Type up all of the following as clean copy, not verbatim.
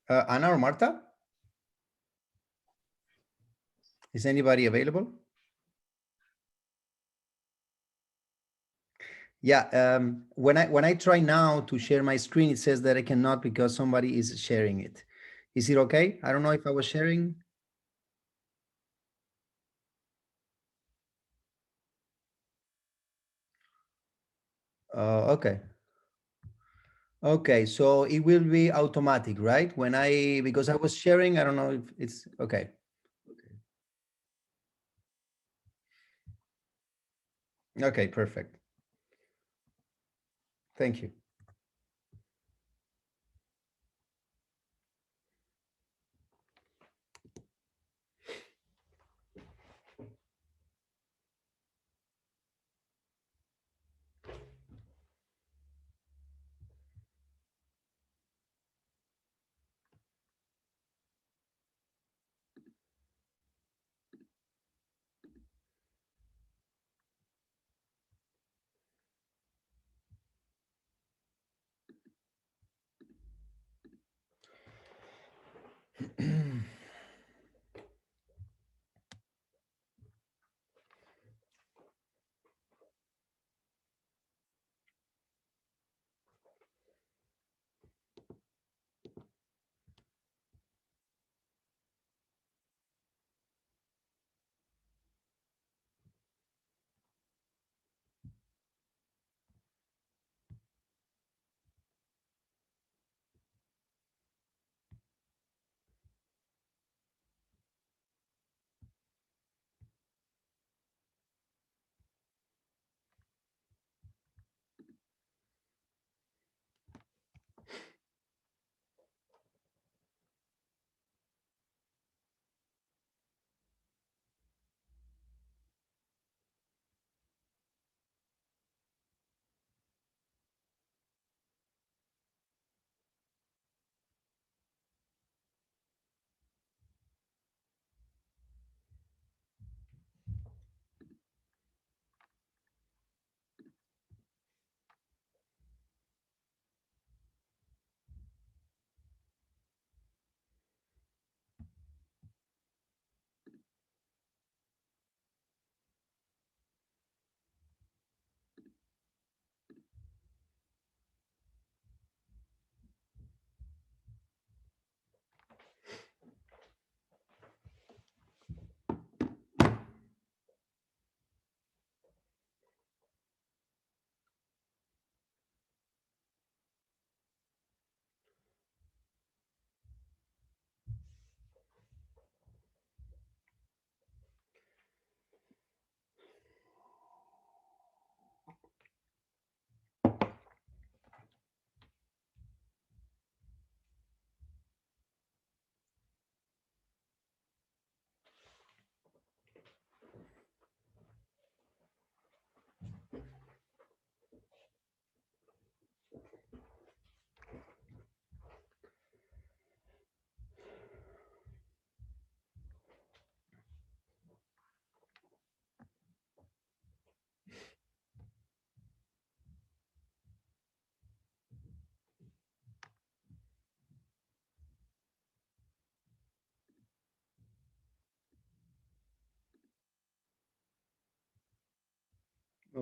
Anna or Marta? Is anybody available? Yeah, when I try now to share my screen, it says that I cannot because somebody is sharing it. Is it okay? I don't know if I was sharing. Okay. Okay, so it will be automatic, right? Because I was sharing, I don't know if it's okay. Okay, perfect. Thank you.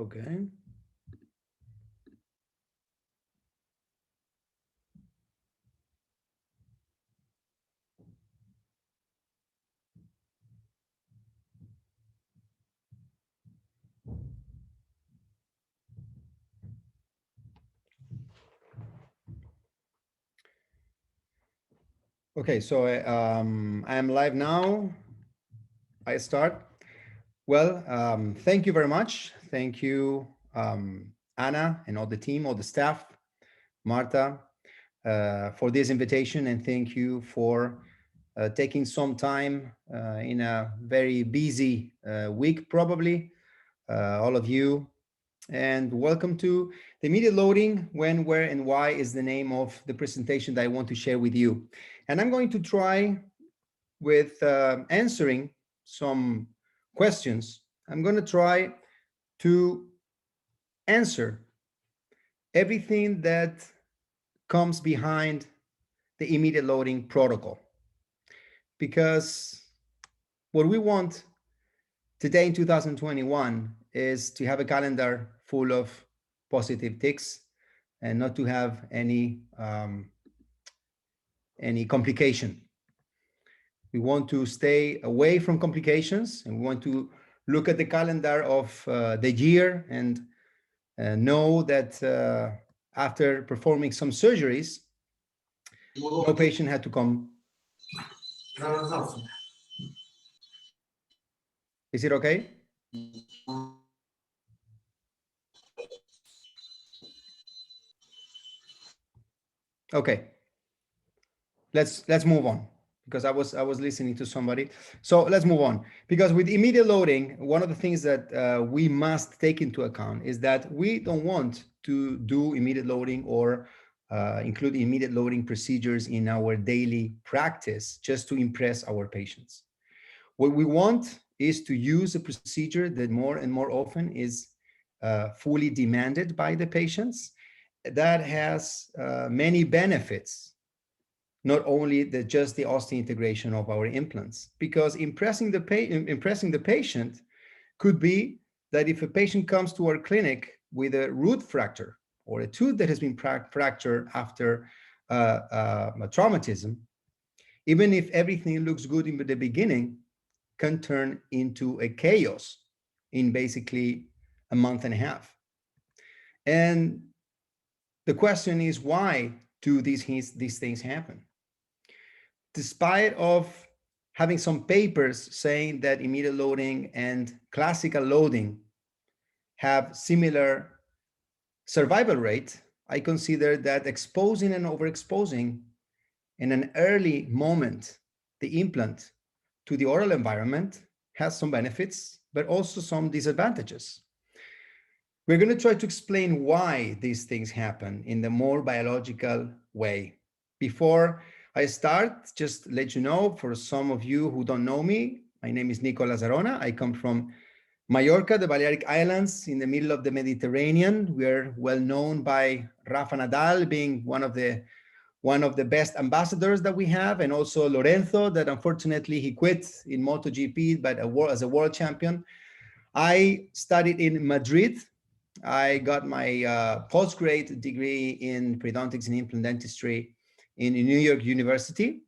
Okay. Okay, so I am live now. I start. Well, thank you very much. Thank you, Anna, and all the team, all the staff, Marta, for this invitation, and thank you for taking some time in a very busy week, probably, all of you. And welcome to the immediate loading. When, where, and why is the name of the presentation that I want to share with you. And I'm going to try with answering some questions. I'm going to try to answer everything that comes behind the immediate loading protocol. Because what we want today in 2021 is to have a calendar full of positive ticks and not to have any complication. We want to stay away from complications, and we want to look at the calendar of the year and know that after performing some surgeries, no patient had to come. Is it okay? Okay. Let's move on, because I was listening to somebody. So let's move on, because with immediate loading, one of the things that we must take into account is that we don't want to do immediate loading or include immediate loading procedures in our daily practice just to impress our patients. What we want is to use a procedure that more and more often is fully demanded by the patients, that has many benefits, not only just the osseointegration of our implants. Because impressing the patient could be that if a patient comes to our clinic with a root fracture or a tooth that has been fractured after a traumatism, even if everything looks good in the beginning, can turn into a chaos in basically a month and a half. And the question is, why do these things happen? Despite of having some papers saying that immediate loading and classical loading have similar survival rate, I consider that exposing and overexposing in an early moment the implant to the oral environment has some benefits, but also some disadvantages. We're going to try to explain why these things happen in the more biological way. Before I start, just let you know, for some of you who don't know me, my name is Nico Lazzarona. I come from Mallorca, the Balearic Islands, in the middle of the Mediterranean. We are well known by Rafa Nadal being one of the best ambassadors that we have, and also Lorenzo, that unfortunately he quit in MotoGP, but as a world champion. I studied in Madrid. I got my postgrad degree in periodontics and implant dentistry in New York University.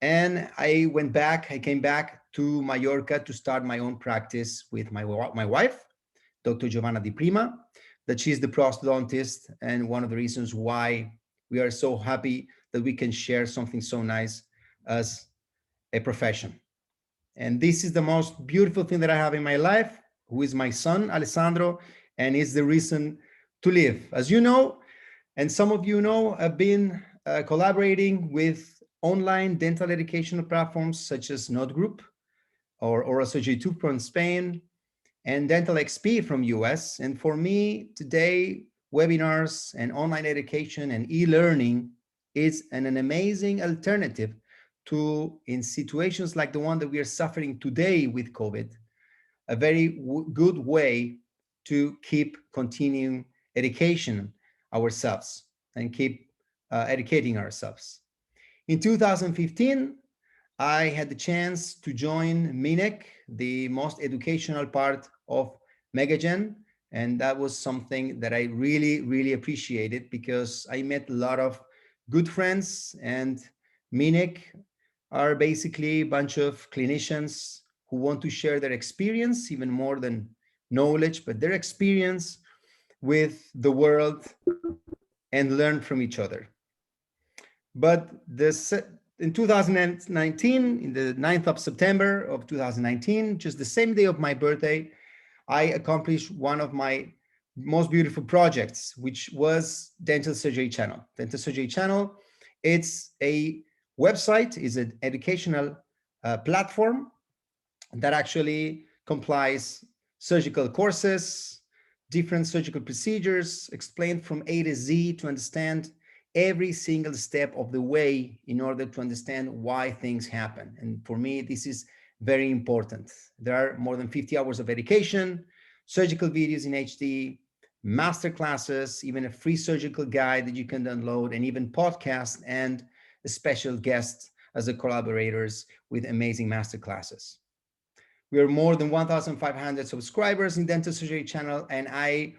And I came back to Mallorca to start my own practice with my wife, Dr. Giovanna Di Prima, that she's the prosthodontist, and one of the reasons why we are so happy that we can share something so nice as a profession. And this is the most beautiful thing that I have in my life, who is my son, Alessandro, and is the reason to live. As you know, and some of you know, I've been collaborating with online dental educational platforms such as Node Group or Oral Surgery 2 from Spain and Dental XP from US. And for me today, webinars and online education and e-learning is an amazing alternative to, in situations like the one that we are suffering today with COVID, a very good way to keep continuing education ourselves and keep educating ourselves. In 2015, I had the chance to join MINEC, the most educational part of Megagen, And that was something that I really, really appreciated because I met a lot of good friends, and Minik are basically a bunch of clinicians who want to share their experience, even more than knowledge, but their experience with the world and learn from each other. But this in 2019, in the 9th of September of 2019, just the same day of my birthday, I accomplished one of my most beautiful projects, which was Dental Surgery Channel. Dental Surgery Channel, it's a website, is an educational platform that actually complies surgical courses, different surgical procedures, explained from A to Z to understand every single step of the way in order to understand why things happen. And for me, this is very important. There are more than 50 hours of education, surgical videos in HD, master classes, even a free surgical guide that you can download, and even podcasts and special guests as the collaborators with amazing master classes. We are more than 1,500 subscribers in Dental Surgery Channel, and I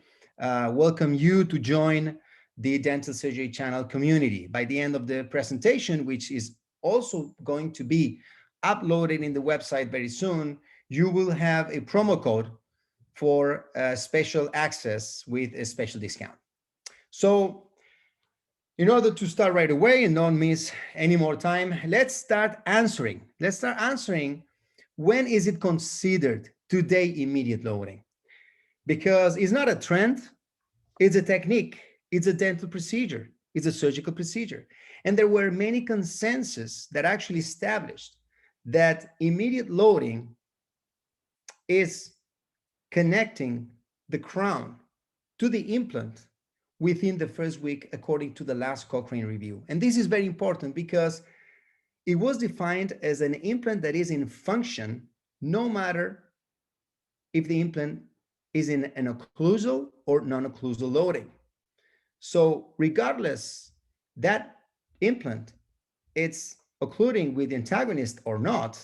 welcome you to join the Dental Surgery Channel community. By the end of the presentation, which is also going to be uploaded in the website very soon, you will have a promo code for special access with a special discount. So in order to start right away and not miss any more time, let's start answering. When is it considered today immediate loading? Because it's not a trend, it's a technique, it's a dental procedure, it's a surgical procedure. And there were many consensus that actually established that immediate loading is connecting the crown to the implant within the first week, according to the last Cochrane review. And this is very important because it was defined as an implant that is in function, no matter if the implant is in an occlusal or non-occlusal loading. So regardless that implant, it's occluding with the antagonist or not,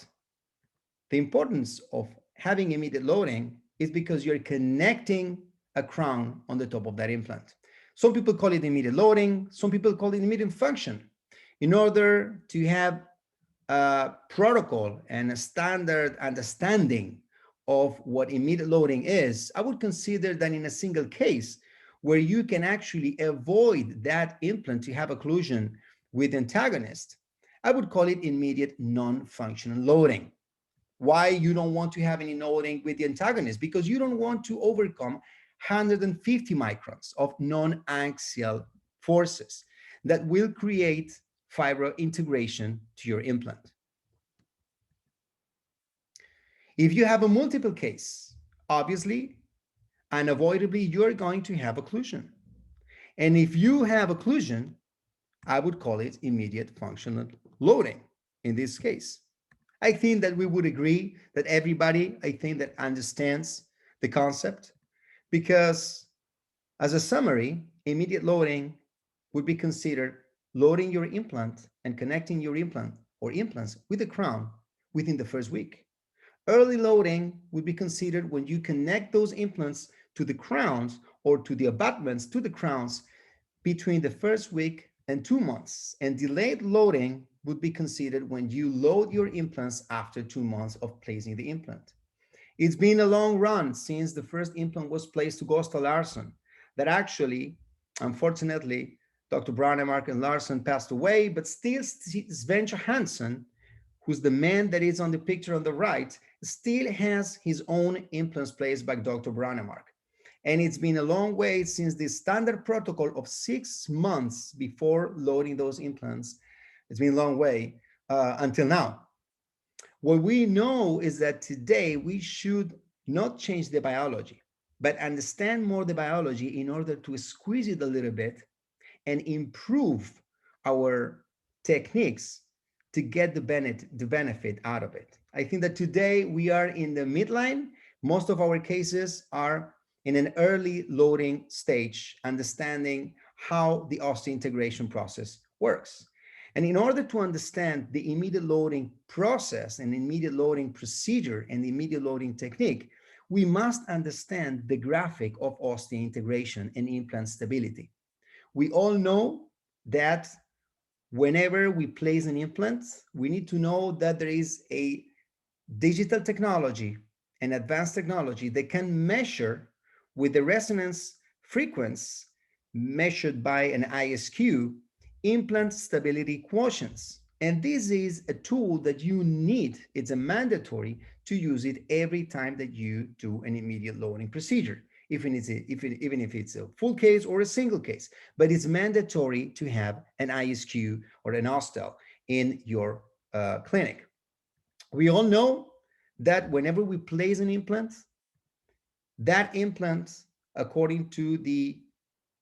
the importance of having immediate loading is because you're connecting a crown on the top of that implant. Some people call it immediate loading, some people call it immediate function. In order to have a protocol and a standard understanding of what immediate loading is, I would consider that in a single case where you can actually avoid that implant to have occlusion with antagonist, I would call it immediate non-functional loading. Why you don't want to have any loading with the antagonist? Because you don't want to overcome 150 microns of non-axial forces that will create fibro integration to your implant. If you have a multiple case, obviously, unavoidably, you're going to have occlusion. And if you have occlusion, I would call it immediate functional loading in this case. I think that we would agree that everybody, I think, that understands the concept, because as a summary, immediate loading would be considered loading your implant and connecting your implant or implants with the crown within the first week. Early loading would be considered when you connect those implants to the crowns or to the abutments to the crowns between the first week and 2 months. And delayed loading would be considered when you load your implants after 2 months of placing the implant. It's been a long run since the first implant was placed to Gosta Larsson that actually, unfortunately, Dr. Branemark and Larsson passed away, but still Sven Johansson, who's the man that is on the picture on the right, still has his own implants placed by Dr. Branemark. And it's been a long way since the standard protocol of 6 months before loading those implants. It's been a long way until now. What we know is that today we should not change the biology, but understand more the biology in order to squeeze it a little bit and improve our techniques to get the benefit out of it. I think that today we are in the midline. Most of our cases are in an early loading stage, understanding how the osseointegration process works. And in order to understand the immediate loading process and immediate loading procedure and the immediate loading technique, we must understand the graphic of osseointegration and implant stability. We all know that whenever we place an implant, we need to know that there is a digital technology and advanced technology that can measure with the resonance frequency measured by an ISQ implant stability quotients. And this is a tool that you need, it's a mandatory to use it every time that you do an immediate loading procedure, even if it's a full case or a single case. But it's mandatory to have an ISQ or an hostel in your clinic. We all know that whenever we place an implant, that implant, according to the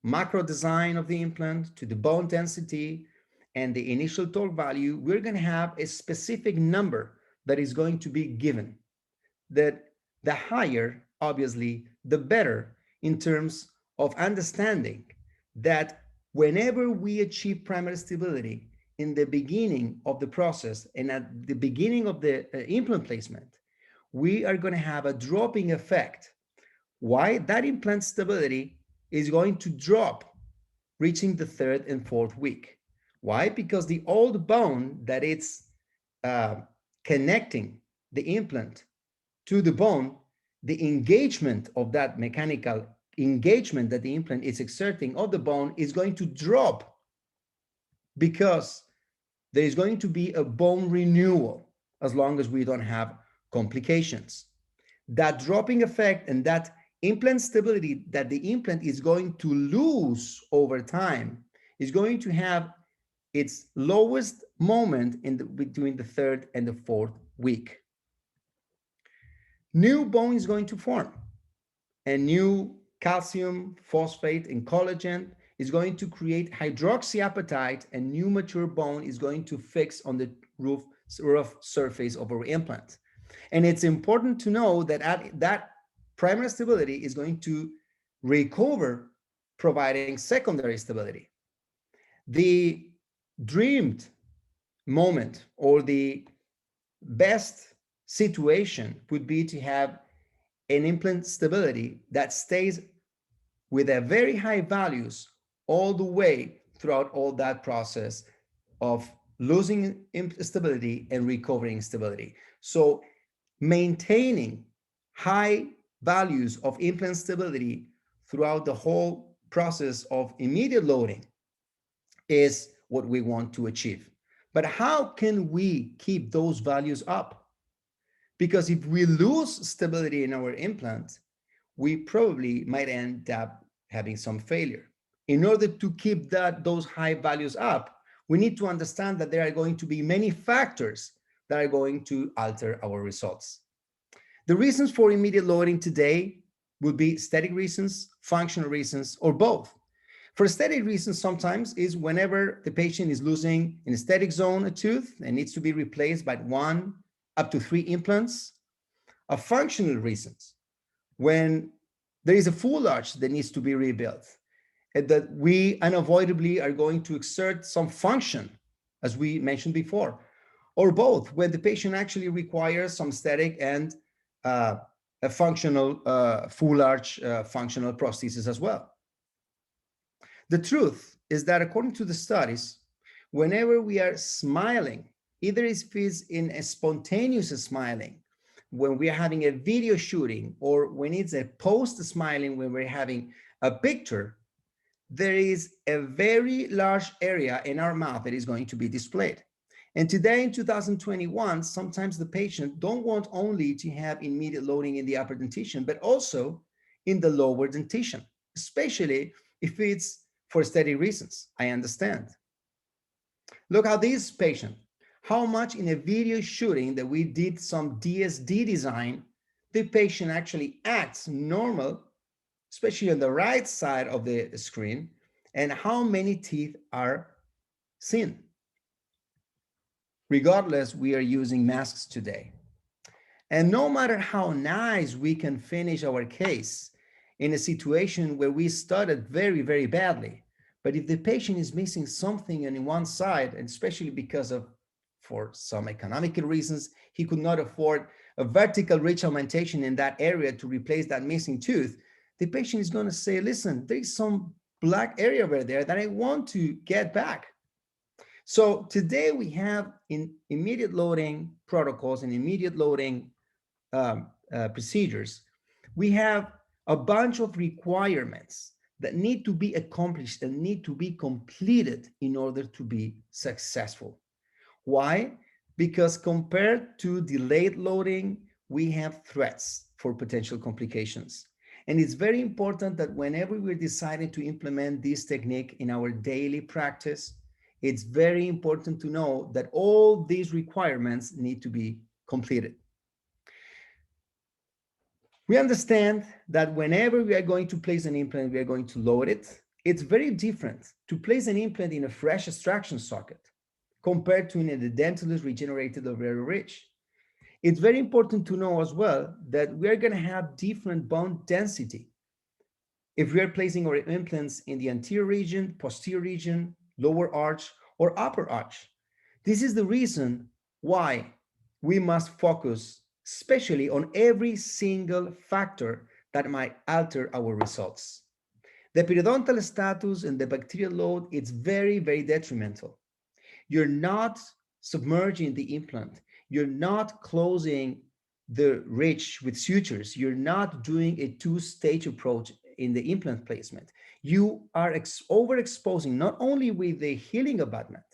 macro design of the implant, to the bone density, and the initial torque value, we're going to have a specific number that is going to be given. That the higher, obviously, the better in terms of understanding that whenever we achieve primary stability in the beginning of the process and at the beginning of the implant placement, we are going to have a dropping effect. Why? That implant stability is going to drop, reaching the third and fourth week. Why? Because the old bone that it's uh, connecting the implant to the bone, the engagement of that mechanical engagement that the implant is exerting of the bone is going to drop because there is going to be a bone renewal as long as we don't have complications. That dropping effect and that implant stability that the implant is going to lose over time is going to have its lowest moment between the third and the fourth week. New bone is going to form, and new calcium, phosphate, and collagen is going to create hydroxyapatite, and new mature bone is going to fix on the rough surface of our implant. And it's important to know that that primary stability is going to recover, providing secondary stability. The dreamed moment or the best situation would be to have an implant stability that stays with a very high values all the way throughout all that process of losing stability and recovering stability. So maintaining high values of implant stability throughout the whole process of immediate loading is what we want to achieve. But how can we keep those values up? Because if we lose stability in our implant, we probably might end up having some failure. In order to keep those high values up, we need to understand that there are going to be many factors that are going to alter our results. The reasons for immediate loading today would be aesthetic reasons, functional reasons, or both. For aesthetic reasons, sometimes is whenever the patient is losing an aesthetic zone, a tooth, and needs to be replaced by 1 up to 3 implants. A functional reasons, when there is a full arch that needs to be rebuilt, and that we unavoidably are going to exert some function, as we mentioned before, or both, when the patient actually requires some aesthetic and a functional full arch functional prosthesis as well. The truth is that according to the studies, whenever we are smiling, either if it's in a spontaneous smiling, when we are having a video shooting, or when it's a post smiling, when we're having a picture, there is a very large area in our mouth that is going to be displayed. And today in 2021, sometimes the patient don't want only to have immediate loading in the upper dentition, but also in the lower dentition, especially if it's for aesthetic reasons. I understand. Look how this patient, how much in a video shooting that we did some DSD design, the patient actually acts normal, especially on the right side of the screen, and how many teeth are seen. Regardless, we are using masks today. And no matter how nice we can finish our case in a situation where we started very, very badly, but if the patient is missing something on one side, and especially because of, for some economic reasons, he could not afford a vertical ridge augmentation in that area to replace that missing tooth, the patient is going to say, listen, there's some black area over there that I want to get back. So today we have in immediate loading protocols and immediate loading procedures, we have a bunch of requirements that need to be accomplished and need to be completed in order to be successful. Why? Because compared to delayed loading, we have threats for potential complications. And it's very important that whenever we're deciding to implement this technique in our daily practice, it's very important to know that all these requirements need to be completed. We understand that whenever we are going to place an implant, we are going to load it. It's very different to place an implant in a fresh extraction socket compared to in a dentalist regenerated or very rich. It's very important to know as well that we are going to have different bone density if we are placing our implants in the anterior region, posterior region, lower arch, or upper arch. This is the reason why we must focus especially on every single factor that might alter our results. The periodontal status and the bacterial load is very, very detrimental. You're not submerging the implant. You're not closing the ridge with sutures. You're not doing a two-stage approach in the implant placement. You are overexposing not only with the healing abutment,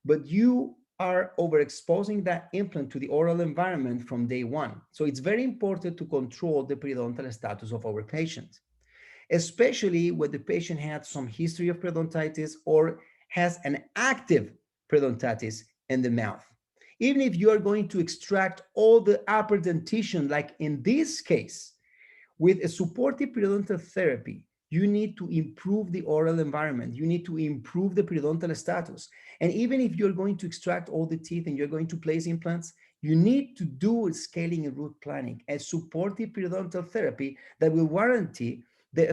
but you are overexposing that implant to the oral environment from day one. So it's very important to control the periodontal status of our patient, especially when the patient had some history of periodontitis or has an active periodontitis in the mouth. Even if you are going to extract all the upper dentition, like in this case, with a supportive periodontal therapy, you need to improve the oral environment. You need to improve the periodontal status. And even if you're going to extract all the teeth and you're going to place implants, you need to do scaling and root planning, a supportive periodontal therapy that will guarantee the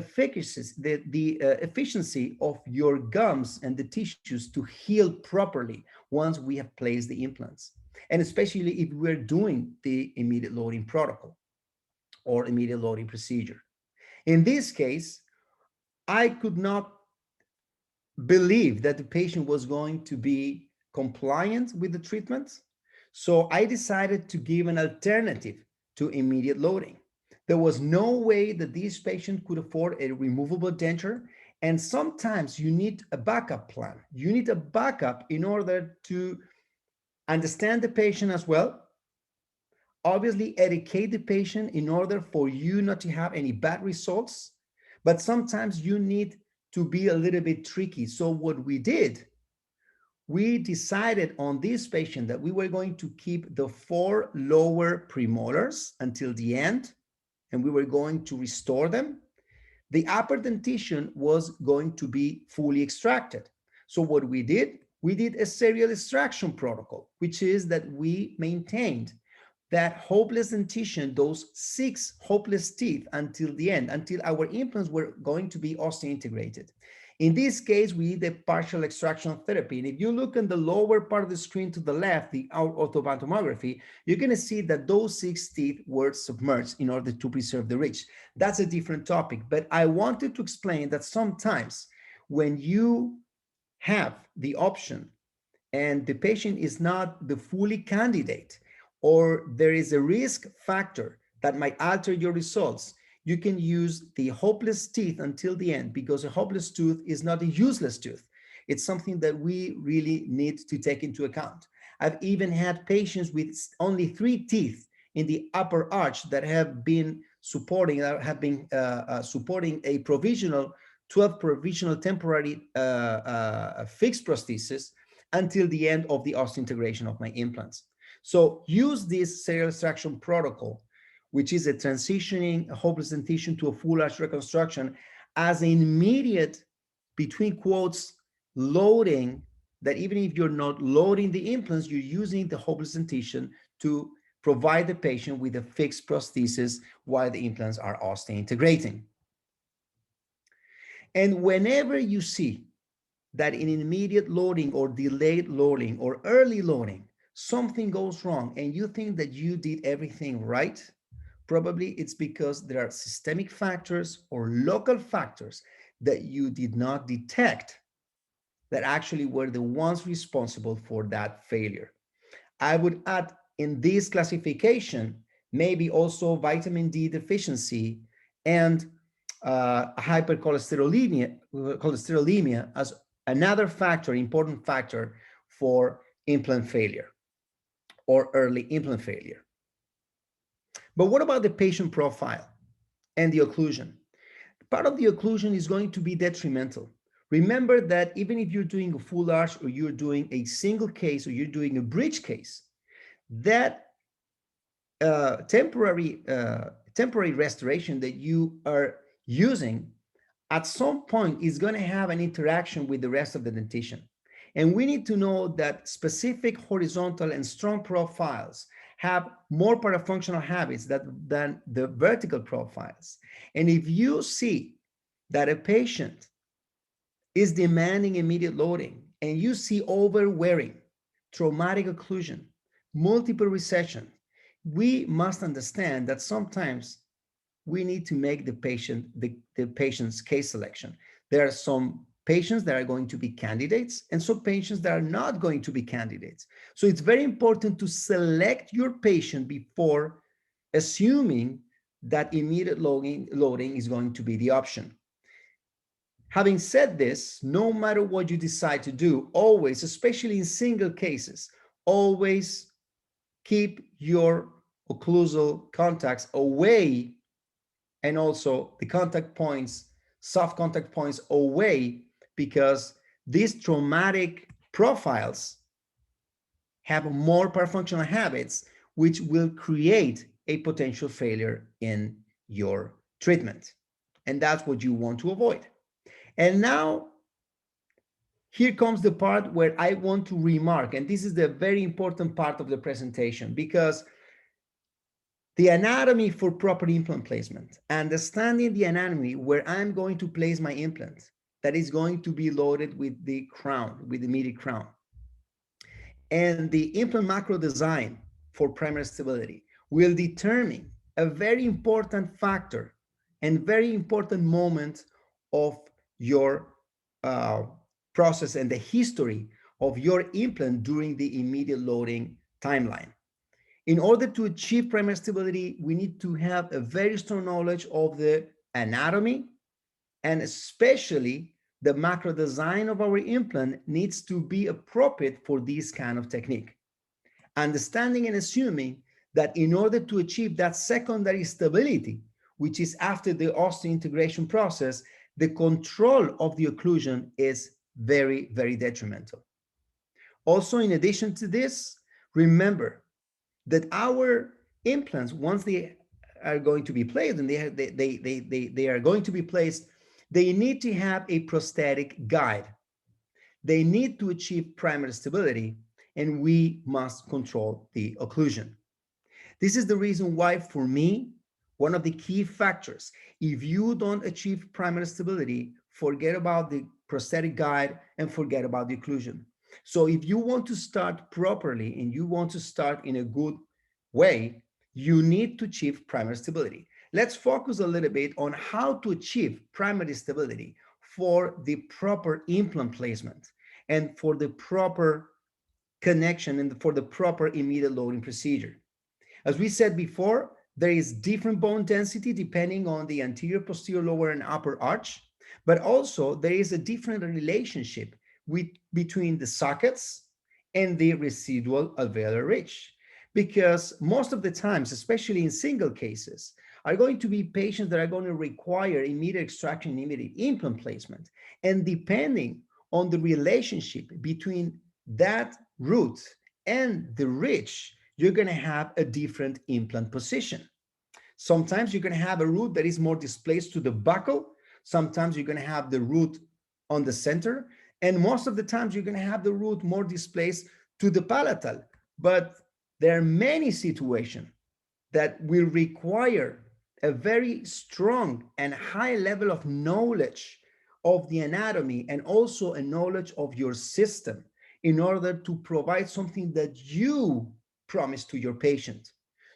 efficiency of your gums and the tissues to heal properly once we have placed the implants. And especially if we're doing the immediate loading protocol or immediate loading procedure. In this case, I could not believe that the patient was going to be compliant with the treatment. So I decided to give an alternative to immediate loading. There was no way that this patient could afford a removable denture. And sometimes you need a backup plan. You need a backup in order to understand the patient as well. Obviously, educate the patient in order for you not to have any bad results. But sometimes you need to be a little bit tricky. So what we did, we decided on this patient that we were going to keep the 4 lower premolars until the end, and we were going to restore them. The upper dentition was going to be fully extracted. So what we did a serial extraction protocol, which is that we maintained that hopeless dentition, those 6 hopeless teeth until the end, until our implants were going to be osseointegrated. In this case, we did a partial extraction therapy. And if you look in the lower part of the screen to the left, the orthoband tomography, you're going to see that those 6 teeth were submerged in order to preserve the ridge. That's a different topic, but I wanted to explain that sometimes when you have the option and the patient is not the fully candidate, or there is a risk factor that might alter your results, you can use the hopeless teeth until the end, because a hopeless tooth is not a useless tooth. It's something that we really need to take into account. I've even had patients with only 3 teeth in the upper arch that have been supporting a provisional 12 provisional temporary fixed prosthesis until the end of the osseointegration of my implants. So use this serial extraction protocol, which is a transitioning a hopeless dentition to a full arch reconstruction, as an immediate, between quotes, loading, that even if you're not loading the implants, you're using the hopeless dentition to provide the patient with a fixed prosthesis while the implants are osseointegrating. And whenever you see that in immediate loading or delayed loading or early loading, something goes wrong and you think that you did everything right, probably it's because there are systemic factors or local factors that you did not detect that actually were the ones responsible for that failure. I would add in this classification, maybe also vitamin D deficiency and hypercholesterolemia as another factor, important factor for implant failure or early implant failure. But what about the patient profile and the occlusion? Part of the occlusion is going to be detrimental. Remember that even if you're doing a full arch or you're doing a single case or you're doing a bridge case, that temporary restoration that you are using at some point is going to have an interaction with the rest of the dentition. And we need to know that specific horizontal and strong profiles have more parafunctional habits than the vertical profiles. And if you see that a patient is demanding immediate loading and you see overwearing, traumatic occlusion, multiple recession, we must understand that sometimes we need to make the patient's case selection. There are some patients that are going to be candidates and some patients that are not going to be candidates. So it's very important to select your patient before assuming that immediate loading is going to be the option. Having said this, no matter what you decide to do, always, especially in single cases, always keep your occlusal contacts away and also the contact points, soft contact points away, because these traumatic profiles have more parafunctional habits, which will create a potential failure in your treatment. And that's what you want to avoid. And now, here comes the part where I want to remark, and this is the very important part of the presentation, because the anatomy for proper implant placement, understanding the anatomy where I'm going to place my implant that is going to be loaded with the crown, with the immediate crown, and the implant macro design for primary stability will determine a very important factor and very important moment of your process and the history of your implant during the immediate loading timeline. In order to achieve primary stability, we need to have a very strong knowledge of the anatomy, and especially the macro design of our implant needs to be appropriate for this kind of technique. Understanding and assuming that in order to achieve that secondary stability, which is after the osseointegration process, the control of the occlusion is very, very detrimental. Also, in addition to this, remember that our implants, once they are going to be placed, and they are going to be placed, they need to have a prosthetic guide. They need to achieve primary stability, and we must control the occlusion. This is the reason why, for me, one of the key factors, if you don't achieve primary stability, forget about the prosthetic guide and forget about the occlusion. So if you want to start properly and you want to start in a good way, you need to achieve primary stability. Let's focus a little bit on how to achieve primary stability for the proper implant placement and for the proper connection and for the proper immediate loading procedure. As we said before, there is different bone density depending on the anterior, posterior, lower, and upper arch, but also there is a different relationship between the sockets and the residual alveolar ridge. Because most of the times, especially in single cases, are going to be patients that are going to require immediate extraction and immediate implant placement. And depending on the relationship between that root and the ridge, you're going to have a different implant position. Sometimes you're going to have a root that is more displaced to the buccal. Sometimes you're going to have the root on the center. And most of the times you're going to have the root more displaced to the palatal. But there are many situations that will require a very strong and high level of knowledge of the anatomy and also a knowledge of your system in order to provide something that you promise to your patient,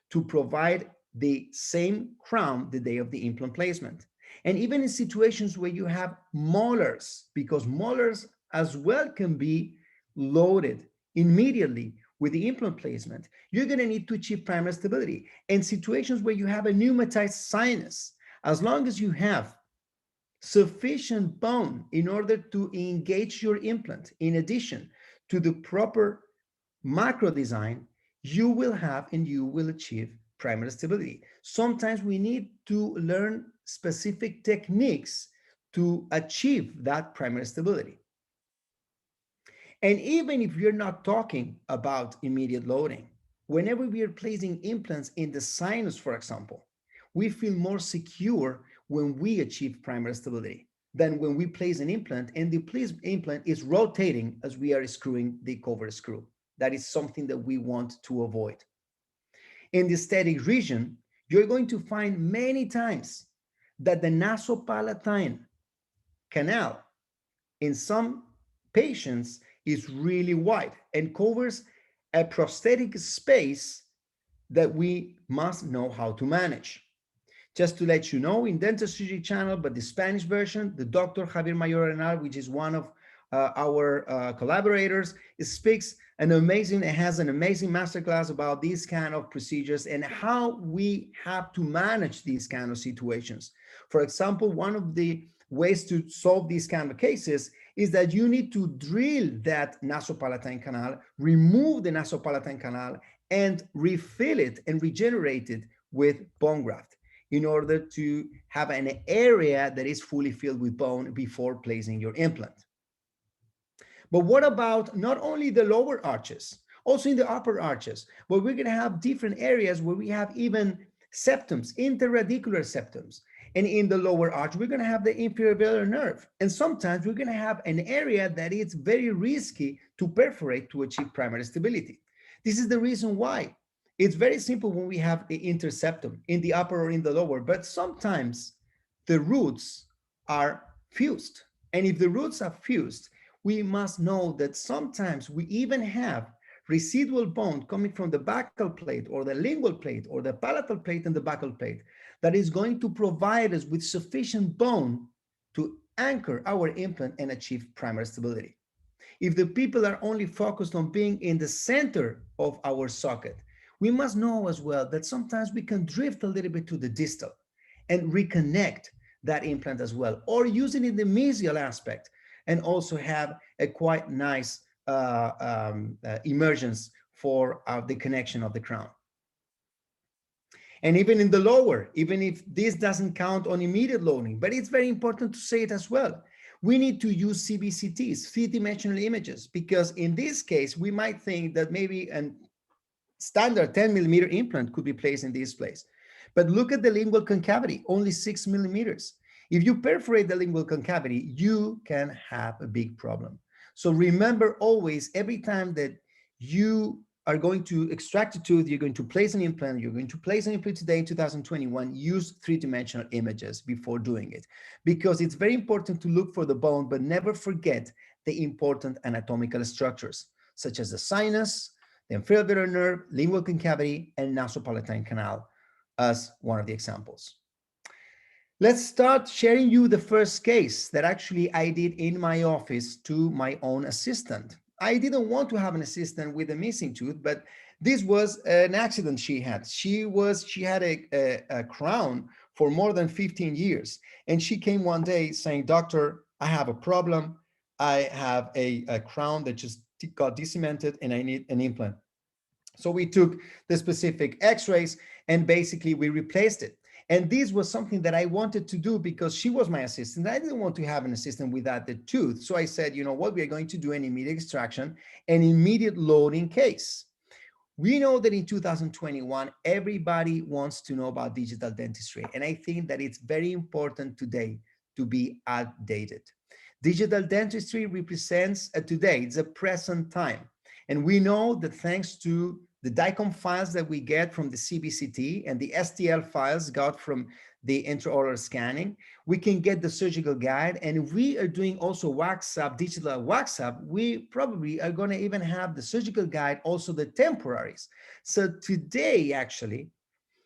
to provide the same crown the day of the implant placement. And even in situations where you have molars, because molars as well can be loaded immediately with the implant placement, you're going to need to achieve primary stability. In situations where you have a pneumatized sinus, as long as you have sufficient bone in order to engage your implant, in addition to the proper macro design, you will have and you will achieve primary stability. Sometimes we need to learn specific techniques to achieve that primary stability. And even if you're not talking about immediate loading, whenever we are placing implants in the sinus, for example, we feel more secure when we achieve primary stability than when we place an implant and the placed implant is rotating as we are screwing the cover screw. That is something that we want to avoid. In the aesthetic region, you're going to find many times that the nasopalatine canal in some patients is really wide and covers a prosthetic space that we must know how to manage. Just to let you know, in Dentistry Channel, but the Spanish version, the Dr. Javier Mayor Arenal, which is one of our collaborators, speaks has an amazing masterclass about these kind of procedures and how we have to manage these kind of situations. For example, one of the ways to solve these kind of cases is that you need to drill that nasopalatine canal, remove the nasopalatine canal, and refill it and regenerate it with bone graft in order to have an area that is fully filled with bone before placing your implant. But what about not only the lower arches, also in the upper arches, where we're going to have different areas where we have even septums, interradicular septums. And in the lower arch, we're going to have the inferior velar nerve. And sometimes we're going to have an area that is very risky to perforate to achieve primary stability. This is the reason why it's very simple when we have the interseptum in the upper or in the lower, but sometimes the roots are fused. And if the roots are fused, we must know that sometimes we even have residual bone coming from the buccal plate or the lingual plate or the palatal plate and the buccal plate that is going to provide us with sufficient bone to anchor our implant and achieve primary stability. If the people are only focused on being in the center of our socket, we must know as well that sometimes we can drift a little bit to the distal and reconnect that implant as well, or use it in the mesial aspect and also have a quite nice emergence for the connection of the crown. And even in the lower, even if this doesn't count on immediate loading, but it's very important to say it as well. We need to use CBCTs, three-dimensional images, because in this case, we might think that maybe a standard 10 millimeter implant could be placed in this place. But look at the lingual concavity, only 6 millimeters. If you perforate the lingual concavity, you can have a big problem. So remember always, every time that you are going to extract a tooth, you're going to place an implant, you're going to place an implant today in 2021, use three-dimensional images before doing it. Because it's very important to look for the bone, but never forget the important anatomical structures, such as the sinus, the inferior velar nerve, lingual concavity, and nasopalatine canal as one of the examples. Let's start sharing you the first case that actually I did in my office to my own assistant. I didn't want to have an assistant with a missing tooth, but this was an accident she had. She had a crown for more than 15 years. And she came one day saying, "Doctor, I have a problem. I have a crown that just got decimented and I need an implant." So we took the specific x-rays and basically we replaced it. And this was something that I wanted to do because she was my assistant. I didn't want to have an assistant without the tooth. So I said, you know what, we are going to do an immediate extraction, an immediate loading case. We know that in 2021, everybody wants to know about digital dentistry. And I think that it's very important today to be outdated. Digital dentistry represents today, it's a present time. And we know that thanks to the DICOM files that we get from the CBCT and the STL files got from the intraoral scanning. We can get the surgical guide, and we are doing also wax up, digital wax up. We probably are going to even have the surgical guide, also the temporaries. So today, actually,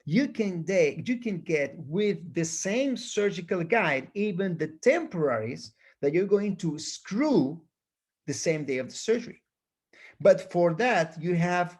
you can get with the same surgical guide, even the temporaries that you're going to screw the same day of the surgery. But for that, you have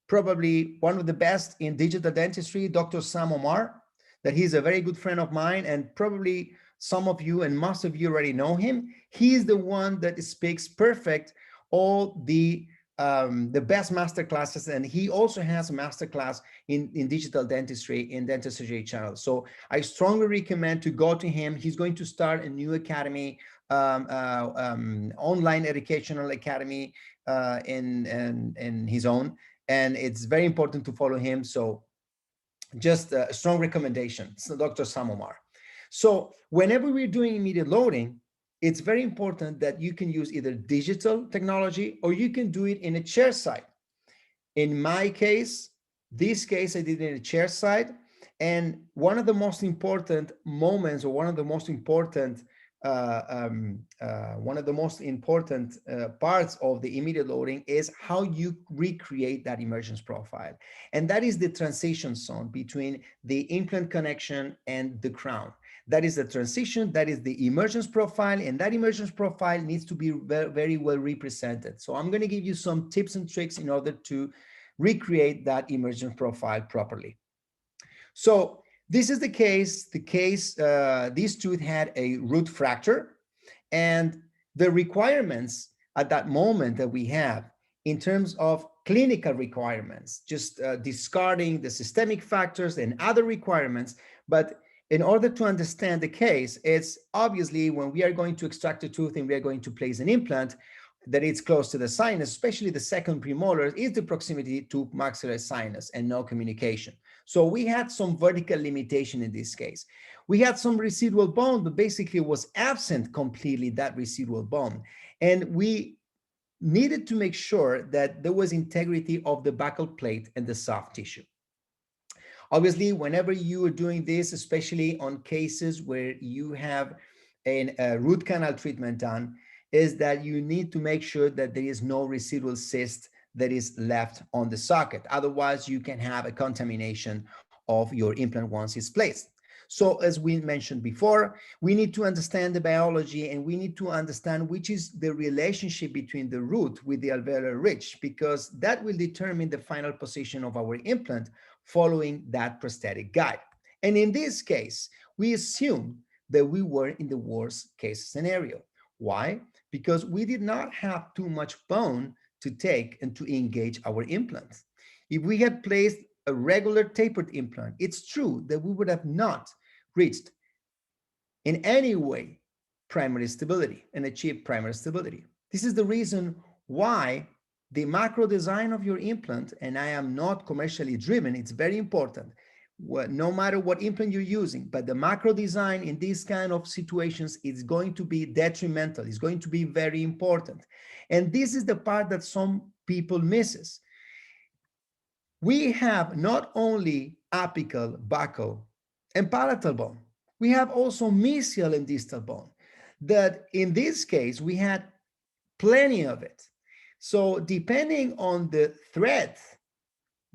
probably one of the best in digital dentistry, Dr. Sam Omar, that he's a very good friend of mine, and probably some of you and most of you already know him. He's the one that speaks perfect all the best master classes, and he also has a master class in digital dentistry in Dental Surgery Channel. So I strongly recommend to go to him. He's going to start a new academy, online educational academy in his own, and it's very important to follow him. So just a strong recommendation. So Dr. Samomar. So whenever we're doing immediate loading, it's very important that you can use either digital technology or you can do it in a chair side. In my case, this case, I did it in a chair side. And one of the most important moments, or one of the most important parts of the immediate loading is how you recreate that emergence profile. And that is the transition zone between the implant connection and the crown. That is the transition, that is the emergence profile, and that emergence profile needs to be very well represented. So I'm going to give you some tips and tricks in order to recreate that emergence profile properly. So this is the case. This tooth had a root fracture, and the requirements at that moment that we have in terms of clinical requirements, just discarding the systemic factors and other requirements. But in order to understand the case, it's obviously when we are going to extract a tooth and we are going to place an implant, that it's close to the sinus, especially the second premolar, is the proximity to maxillary sinus and no communication. So we had some vertical limitation in this case. We had some residual bone, but basically it was absent completely, that residual bone. And we needed to make sure that there was integrity of the buccal plate and the soft tissue. Obviously, whenever you are doing this, especially on cases where you have a root canal treatment done, is that you need to make sure that there is no residual cyst that is left on the socket. Otherwise, you can have a contamination of your implant once it's placed. So as we mentioned before, we need to understand the biology, and we need to understand which is the relationship between the root with the alveolar ridge, because that will determine the final position of our implant following that prosthetic guide. And in this case, we assume that we were in the worst case scenario. Why? Because we did not have too much bone to take and to engage our implant. If we had placed a regular tapered implant, it's true that we would have not reached in any way primary stability and achieved primary stability. This is the reason why the macro design of your implant, and I am not commercially driven, it's very important, no matter what implant you're using, but the macro design in these kind of situations is going to be detrimental, it's going to be very important. And this is the part that some people misses. We have not only apical, buccal, and palatal bone, we have also mesial and distal bone, that in this case, we had plenty of it. So depending on the thread,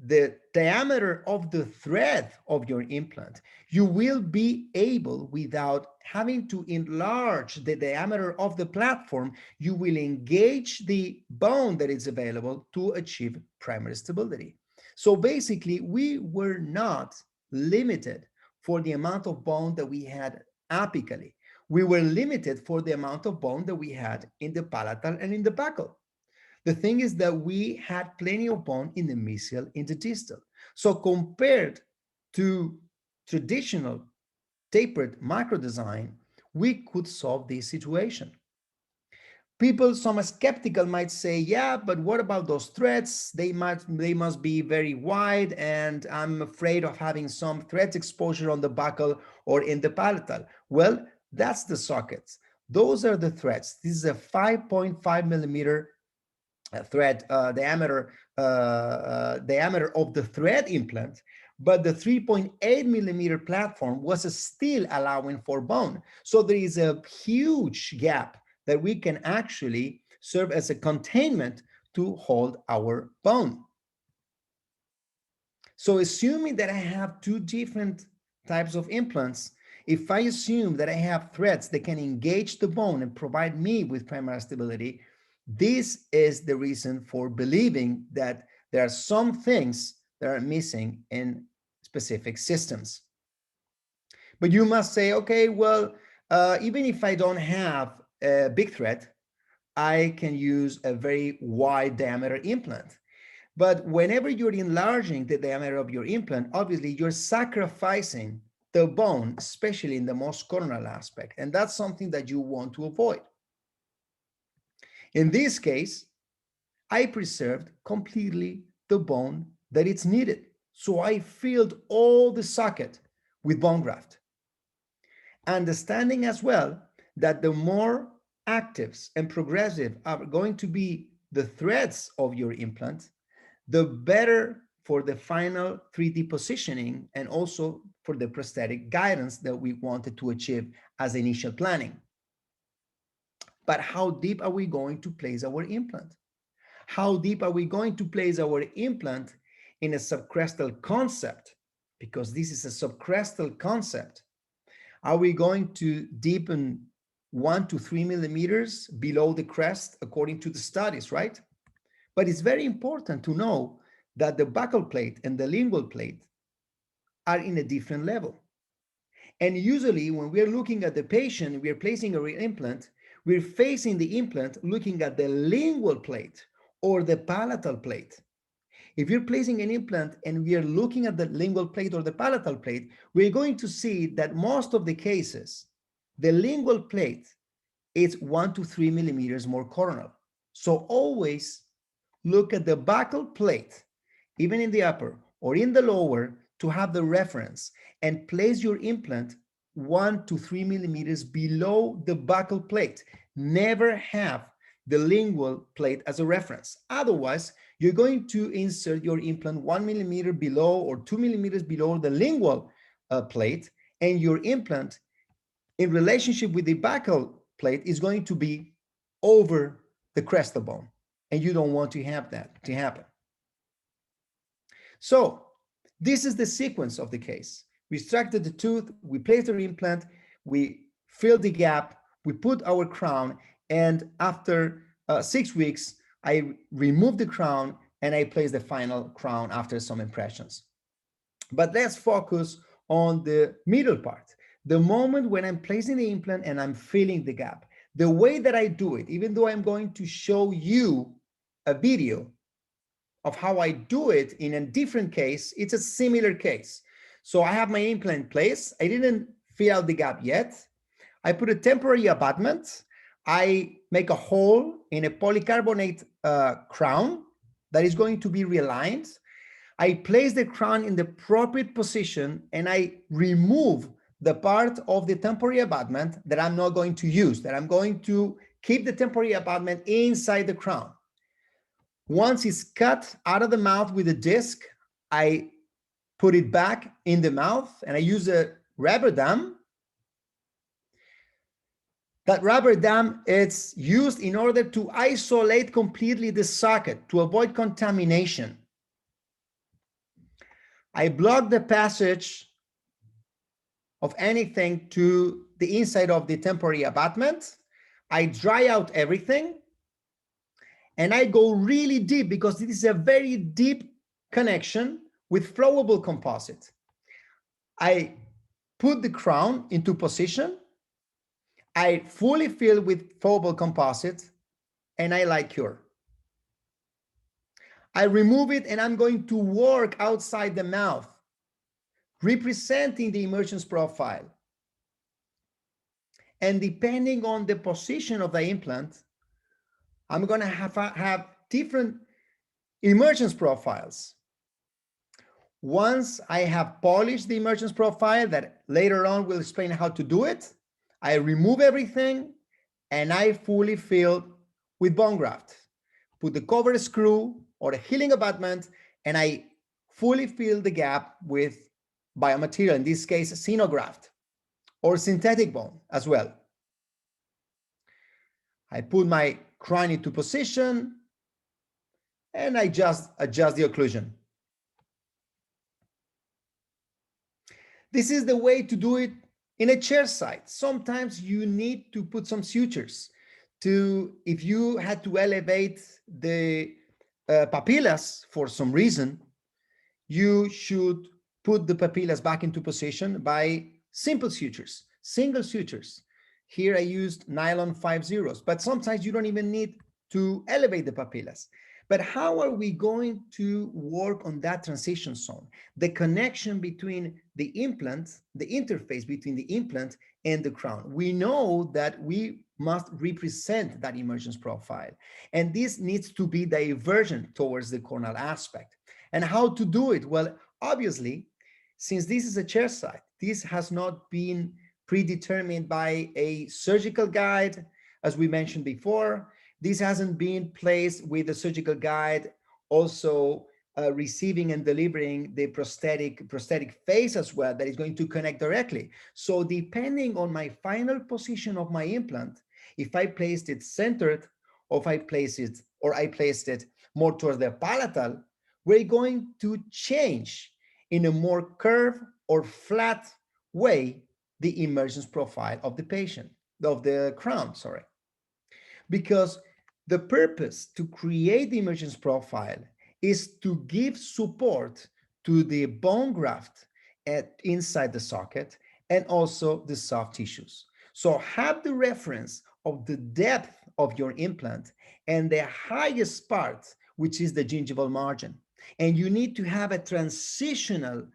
the diameter of the thread of your implant, you will be able, without having to enlarge the diameter of the platform, you will engage the bone that is available to achieve primary stability. So basically, we were not limited for the amount of bone that we had apically. We were limited for the amount of bone that we had in the palatal and in the buccal. The thing is that we had plenty of bone in the mesial, in the distal. So compared to traditional tapered macro design, we could solve this situation. People, some skeptical might say, yeah, but what about those threads? They must be very wide, and I'm afraid of having some threads exposure on the buccal or in the palatal. Well, that's the sockets. Those are the threads. This is a 5.5 millimeter thread diameter diameter of the thread implant, but the 3.8 millimeter platform was still allowing for bone. So there is a huge gap that we can actually serve as a containment to hold our bone. So assuming that I have two different types of implants, if I assume that I have threads that can engage the bone and provide me with primary stability, this is the reason for believing that there are some things that are missing in specific systems. But you must say, okay, well, even if I don't have a big thread, I can use a very wide diameter implant. But whenever you're enlarging the diameter of your implant, obviously you're sacrificing the bone, especially in the most coronal aspect. And that's something that you want to avoid. In this case, I preserved completely the bone that it's needed. So I filled all the socket with bone graft. Understanding as well that the more actives and progressive are going to be the threads of your implant, the better for the final 3D positioning and also for the prosthetic guidance that we wanted to achieve as initial planning. But how deep are we going to place our implant? How deep are we going to place our implant in a subcrestal concept? Because this is a subcrestal concept. Are we going to deepen 1 to 3 millimeters below the crest according to the studies, right? But it's very important to know that the buccal plate and the lingual plate are in a different level. And usually when we're looking at the patient, we're placing a implant, we're facing the implant looking at the lingual plate or the palatal plate. If you're placing an implant and we are looking at the lingual plate or the palatal plate, we're going to see that most of the cases, the lingual plate is 1 to 3 millimeters more coronal. So always look at the buccal plate, even in the upper or in the lower, to have the reference and place your implant 1 to 3 millimeters below the buccal plate. Never have the lingual plate as a reference. Otherwise, you're going to insert your implant 1 millimeter below or 2 millimeters below the lingual plate, and your implant in relationship with the buccal plate is going to be over the crestal bone. And you don't want to have that to happen. So this is the sequence of the case. We extracted the tooth, we placed the implant, we filled the gap, we put our crown, and after 6 weeks, I removed the crown and I placed the final crown after some impressions. But let's focus on the middle part. The moment when I'm placing the implant and I'm filling the gap. The way that I do it, even though I'm going to show you a video of how I do it in a different case, it's a similar case. So I have my implant in place. I didn't fill out the gap yet. I put a temporary abutment. I make a hole in a polycarbonate crown that is going to be realigned. I place the crown in the appropriate position and I remove the part of the temporary abutment that I'm not going to use, that I'm going to keep the temporary abutment inside the crown. Once it's cut out of the mouth with a disc, I put it back in the mouth and I use a rubber dam. That rubber dam is used in order to isolate completely the socket to avoid contamination. I block the passage of anything to the inside of the temporary abutment. I dry out everything and I go really deep because this is a very deep connection with flowable composite. I put the crown into position. I fully fill with flowable composite and I light cure. I remove it and I'm going to work outside the mouth, representing the emergence profile. And depending on the position of the implant, I'm going to have different emergence profiles. Once I have polished the emergence profile, that later on we'll explain how to do it, I remove everything and I fully fill with bone graft. put the cover screw or a healing abutment, and I fully fill the gap with biomaterial, in this case, xenograft or synthetic bone as well. I put my crown into position and I just adjust the occlusion. This is the way to do it in a chair side. Sometimes you need to put some sutures to, if you had to elevate the papillas for some reason, you should put the papillas back into position by simple sutures, single sutures. Here I used nylon 5/0, but sometimes you don't even need to elevate the papillas. But how are we going to work on that transition zone? The connection between the implant, the interface between the implant and the crown. We know that we must represent that emergence profile, and this needs to be divergent towards the corneal aspect. And how to do it? Well, obviously, since this is a chair side, this has not been predetermined by a surgical guide, as we mentioned before. This hasn't been placed with a surgical guide, also receiving and delivering the prosthetic face as well, that is going to connect directly. So depending on my final position of my implant, if I placed it centered, or if I placed it more towards the palatal, we're going to change in a more curved or flat way the emergence profile of the patient, of the crown, sorry. Because the purpose to create the emergence profile is to give support to the bone graft inside the socket and also the soft tissues. So have the reference of the depth of your implant and the highest part, which is the gingival margin. And you need to have a transitional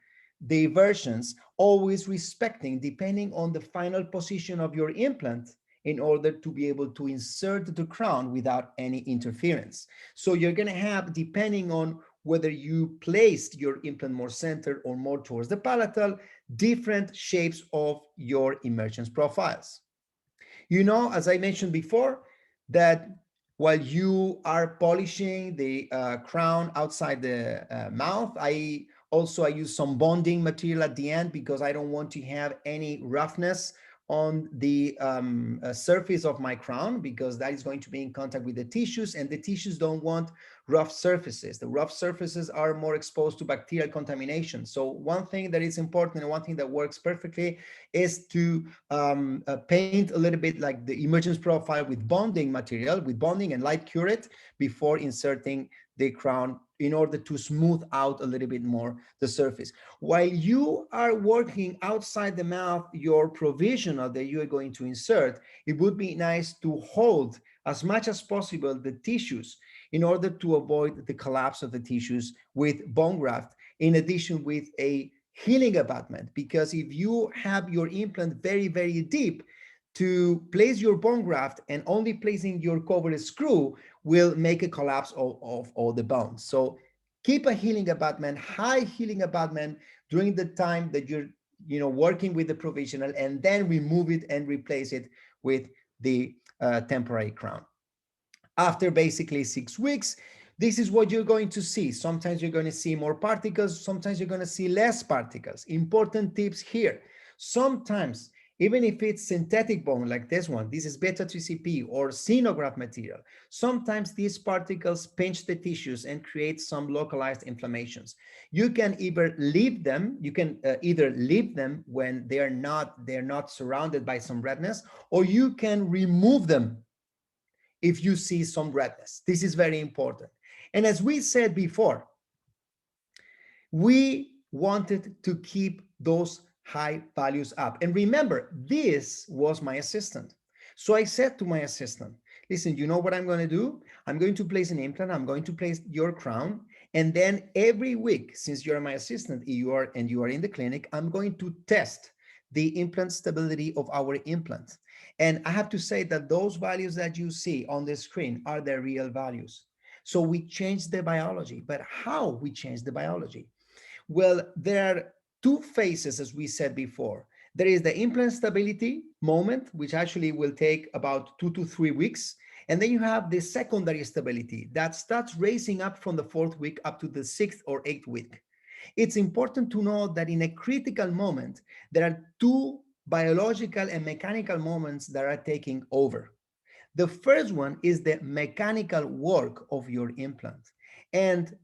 diversions, always respecting, depending on the final position of your implant, in order to be able to insert the crown without any interference. So you're going to have, depending on whether you placed your implant more centered or more towards the palatal, different shapes of your emergence profiles. You know, as I mentioned before, that while you are polishing the crown outside the mouth, I use some bonding material at the end, because I don't want to have any roughness on the surface of my crown, because that is going to be in contact with the tissues, and the tissues don't want rough surfaces. The rough surfaces are more exposed to bacterial contamination. So one thing that is important and one thing that works perfectly is to paint a little bit like the emergence profile with bonding material, with bonding and light cure it before inserting the crown, in order to smooth out a little bit more the surface. While you are working outside the mouth, your provisional that you are going to insert, it would be nice to hold as much as possible the tissues, in order to avoid the collapse of the tissues with bone graft, in addition with a healing abutment. Because if you have your implant very, very deep, to place your bone graft and only placing your cover screw will make a collapse of all the bones. So keep a healing abutment, high healing abutment, during the time that you're working with the provisional, and then remove it and replace it with the temporary crown. After basically 6 weeks, this is what you're going to see. Sometimes you're going to see more particles, sometimes you're going to see less particles. Important tips here. Sometimes, even if it's synthetic bone like this one, this is beta 3CP or xenograft material, sometimes these particles pinch the tissues and create some localized inflammations. You can either leave them, when they're not surrounded by some redness, or you can remove them if you see some redness. This is very important. And as we said before, we wanted to keep those high values up. And remember, this was my assistant. So I said to my assistant, listen, you know what I'm going to do? I'm going to place an implant. I'm going to place your crown. And then every week, since you're my assistant, you are in the clinic, I'm going to test the implant stability of our implant. And I have to say that those values that you see on the screen are the real values. So we changed the biology. But how we changed the biology? Well, there are two phases, as we said before. There is the implant stability moment, which actually will take about 2 to 3 weeks. And then you have the secondary stability that starts raising up from the 4th week up to the 6th or 8th week. It's important to know that in a critical moment, there are two biological and mechanical moments that are taking over. The first one is the mechanical work of your implant. And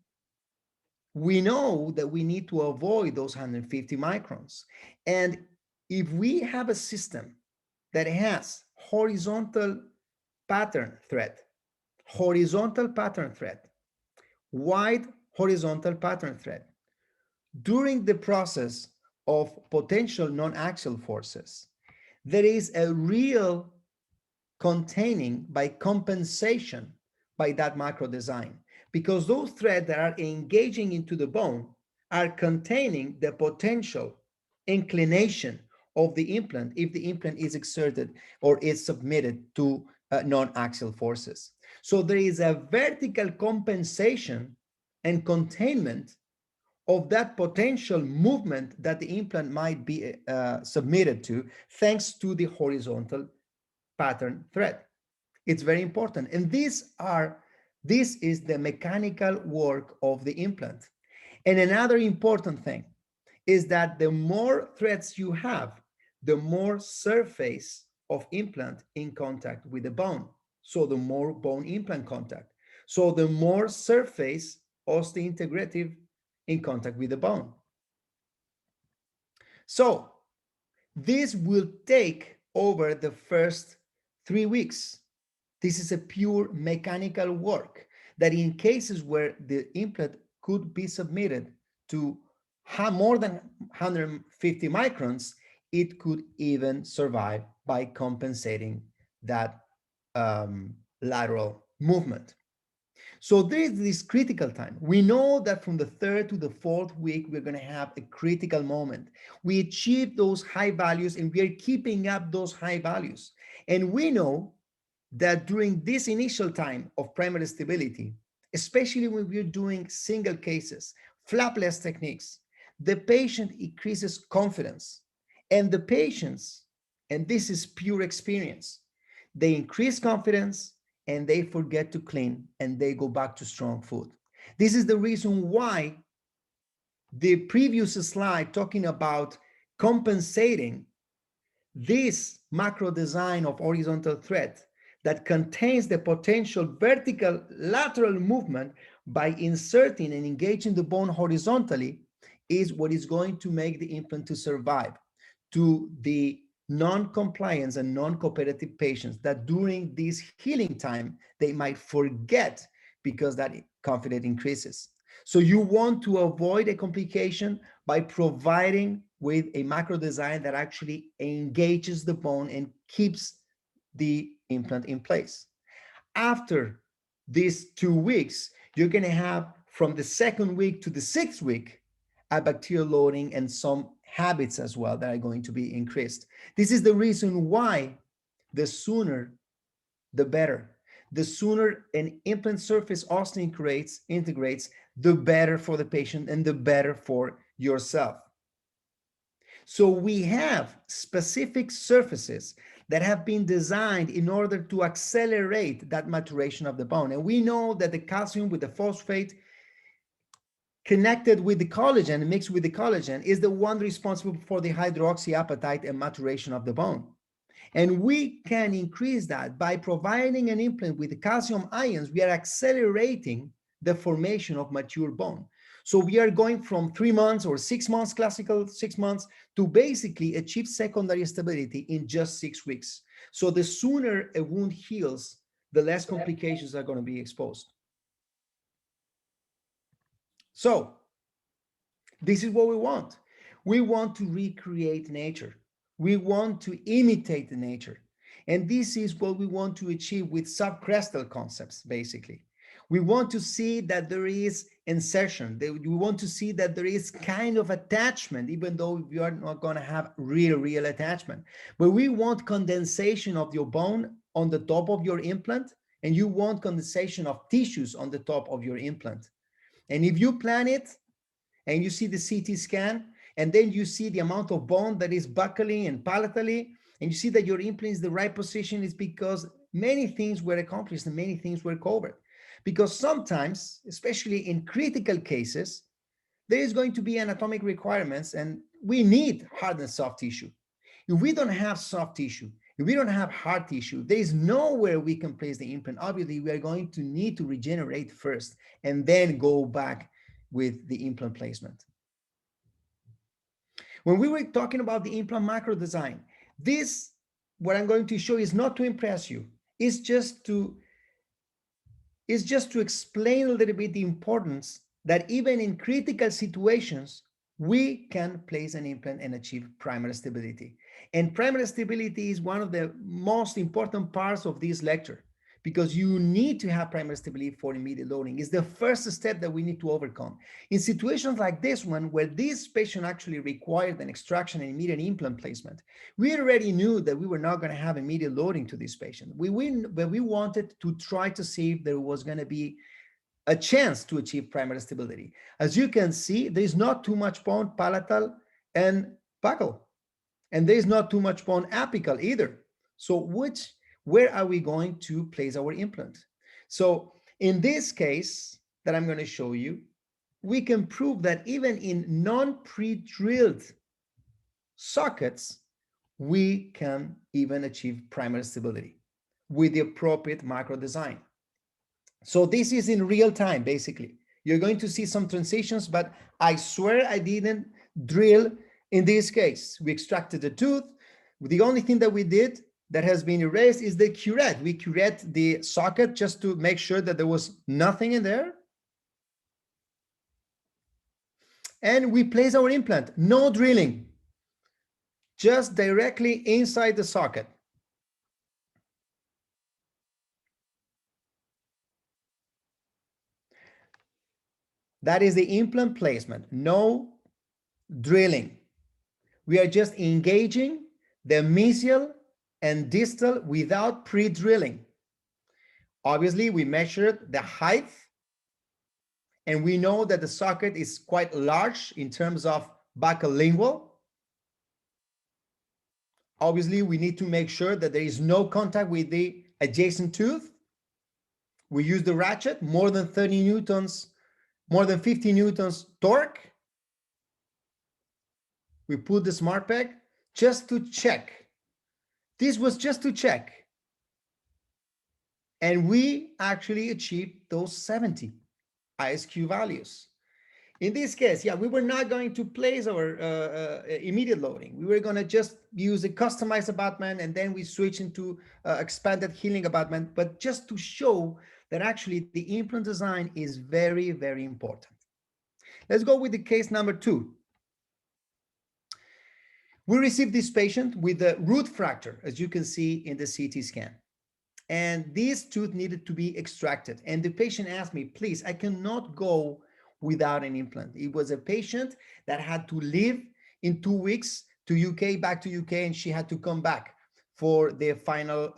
we know that we need to avoid those 150 microns. And if we have a system that has horizontal pattern thread, wide horizontal pattern thread, during the process of potential non-axial forces, there is a real containing by compensation by that macro design, because those threads that are engaging into the bone are containing the potential inclination of the implant if the implant is exerted or is submitted to non-axial forces. So there is a vertical compensation and containment of that potential movement that the implant might be submitted to, thanks to the horizontal pattern thread. It's very important. And this is the mechanical work of the implant. And another important thing is that the more threads you have, the more surface of implant in contact with the bone. So the more bone implant contact. So the more surface osteointegrative in contact with the bone. So this will take over the first 3 weeks. This is a pure mechanical work that in cases where the implant could be submitted to have more than 150 microns, it could even survive by compensating that lateral movement. So there is this critical time. We know that from the 3rd to the 4th week, we're going to have a critical moment. We achieve those high values and we are keeping up those high values. And we know that during this initial time of primary stability, especially when we're doing single cases, flapless techniques, the patient increases confidence. And the patients, and this is pure experience, they increase confidence and they forget to clean and they go back to strong food. This is the reason why the previous slide talking about compensating this macro design of horizontal thread that contains the potential vertical lateral movement by inserting and engaging the bone horizontally is what is going to make the implant to survive to the non-compliance and non-cooperative patients that during this healing time, they might forget because that confidence increases. So you want to avoid a complication by providing with a macro design that actually engages the bone and keeps the implant in place. After these 2 weeks, you're going to have from the 2nd week to the 6th week, a bacterial loading and some habits as well that are going to be increased. This is the reason why the sooner, the better. The sooner an implant surface integrates, the better for the patient and the better for yourself. So we have specific surfaces that have been designed in order to accelerate that maturation of the bone. And we know that the calcium with the phosphate connected with the collagen, mixed with the collagen, is the one responsible for the hydroxyapatite and maturation of the bone. And we can increase that by providing an implant with the calcium ions. We are accelerating the formation of mature bone. So we are going from 3 months or 6 months, classical 6 months, to basically achieve secondary stability in just 6 weeks. So the sooner a wound heals, the less complications are going to be exposed. So this is what we want. We want to recreate nature. We want to imitate the nature. And this is what we want to achieve with subcrestal concepts, basically. We want to see that there is insertion. We want to see that there is kind of attachment, even though we are not going to have real attachment. But we want condensation of your bone on the top of your implant, and you want condensation of tissues on the top of your implant. And if you plan it, and you see the CT scan, and then you see the amount of bone that is buccally and palatally, and you see that your implant is the right position, is because many things were accomplished and many things were covered. Because sometimes, especially in critical cases, there is going to be anatomic requirements and we need hard and soft tissue. If we don't have soft tissue, if we don't have hard tissue, there is nowhere we can place the implant. Obviously, we are going to need to regenerate first and then go back with the implant placement. When we were talking about the implant macro design, this, what I'm going to show is not to impress you. It's just to explain a little bit the importance that even in critical situations, we can place an implant and achieve primary stability. And primary stability is one of the most important parts of this lecture because you need to have primary stability for immediate loading. It's the first step that we need to overcome. In situations like this one, where this patient actually required an extraction and immediate implant placement, we already knew that we were not going to have immediate loading to this patient. But we wanted to try to see if there was going to be a chance to achieve primary stability. As you can see, there is not too much bone palatal and buccal, and there is not too much bone apical either. So where are we going to place our implant? So in this case that I'm going to show you, we can prove that even in non-pre-drilled sockets, we can even achieve primary stability with the appropriate macro design. So this is in real time, basically. You're going to see some transitions, but I swear I didn't drill in this case. We extracted the tooth. The only thing that we did that has been erased is the curette. We curette the socket just to make sure that there was nothing in there. And we place our implant, no drilling, just directly inside the socket. That is the implant placement, no drilling. We are just engaging the mesial and distal without pre-drilling. Obviously, we measured the height and we know that the socket is quite large in terms of buccal lingual. Obviously, we need to make sure that there is no contact with the adjacent tooth. We use the ratchet, more than 30 newtons, more than 50 newtons torque. We put the smart peg just to check. This was just to check. And we actually achieved those 70 ISQ values. In this case, yeah, we were not going to place our immediate loading. We were going to just use a customized abutment and then we switch into expanded healing abutment, but just to show that actually the implant design is very, very important. Let's go with the case number 2. We received this patient with a root fracture, as you can see in the CT scan. And this tooth needed to be extracted. And the patient asked me, please, I cannot go without an implant. It was a patient that had to leave in 2 weeks to UK, back to UK, and she had to come back for the final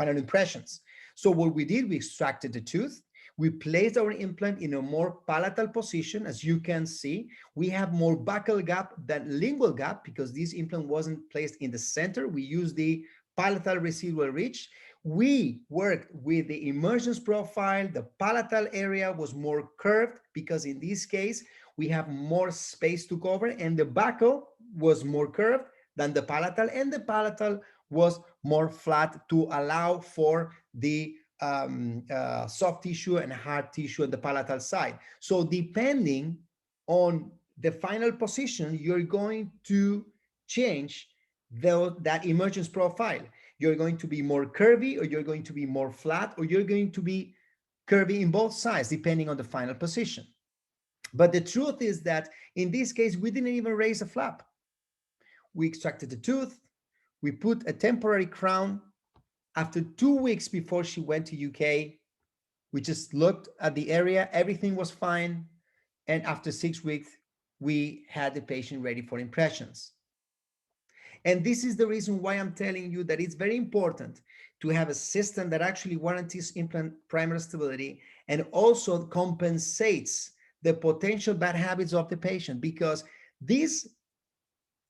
impressions. So what we did, we extracted the tooth. We placed our implant in a more palatal position. As you can see, we have more buccal gap than lingual gap because this implant wasn't placed in the center. We used the palatal residual ridge. We worked with the emergence profile. The palatal area was more curved because in this case, we have more space to cover, and the buccal was more curved than the palatal, and the palatal was more flat to allow for the soft tissue and hard tissue on the palatal side. So depending on the final position, you're going to change that emergence profile. You're going to be more curvy, or you're going to be more flat, or you're going to be curvy in both sides, depending on the final position. But the truth is that in this case, we didn't even raise a flap. We extracted the tooth, we put a temporary crown. After 2 weeks before she went to UK, we just looked at the area, everything was fine. And after 6 weeks, we had the patient ready for impressions. And this is the reason why I'm telling you that it's very important to have a system that actually guarantees implant primary stability and also compensates the potential bad habits of the patient, because these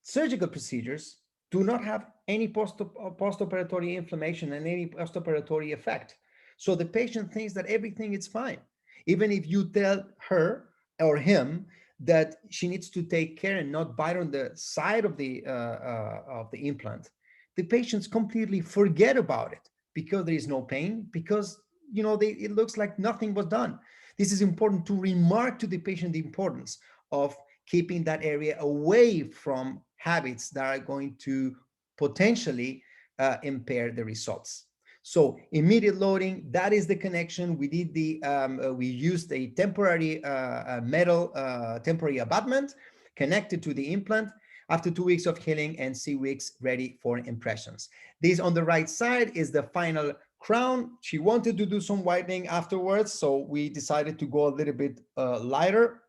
surgical procedures do not have any post-operatory inflammation and any post-operatory effect. So the patient thinks that everything is fine. Even if you tell her or him that she needs to take care and not bite on the side of the implant, the patients completely forget about it because there is no pain, because it looks like nothing was done. This is important to remark to the patient the importance of keeping that area away from habits that are going to potentially impair the results. So immediate loading, that is the connection. We did we used a temporary metal temporary abutment connected to the implant after 2 weeks of healing and 6 weeks ready for impressions. This on the right side is the final crown. She wanted to do some whitening afterwards, so we decided to go a little bit lighter,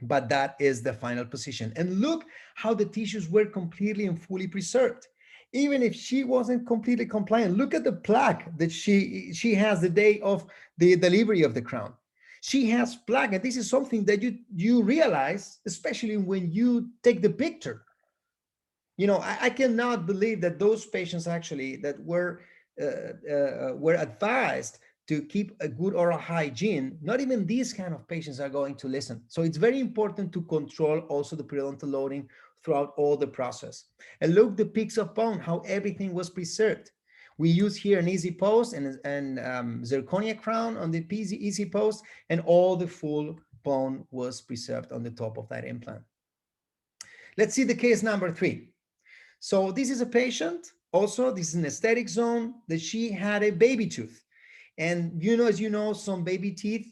but that is the final position. And look how the tissues were completely and fully preserved. Even if she wasn't completely compliant, look at the plaque that she has the day of the delivery of the crown. She has plaque, and this is something that you realize, especially when you take the picture. I cannot believe that those patients actually that were advised to keep a good oral hygiene, not even these kind of patients are going to listen. So it's very important to control also the periodontal loading throughout all the process. And look the peaks of bone, how everything was preserved. We use here an easy post and zirconia crown on the easy post, and all the full bone was preserved on the top of that implant. Let's see the case number 3. So this is a patient, also, this is an aesthetic zone, that she had a baby tooth. And as you know, some baby teeth,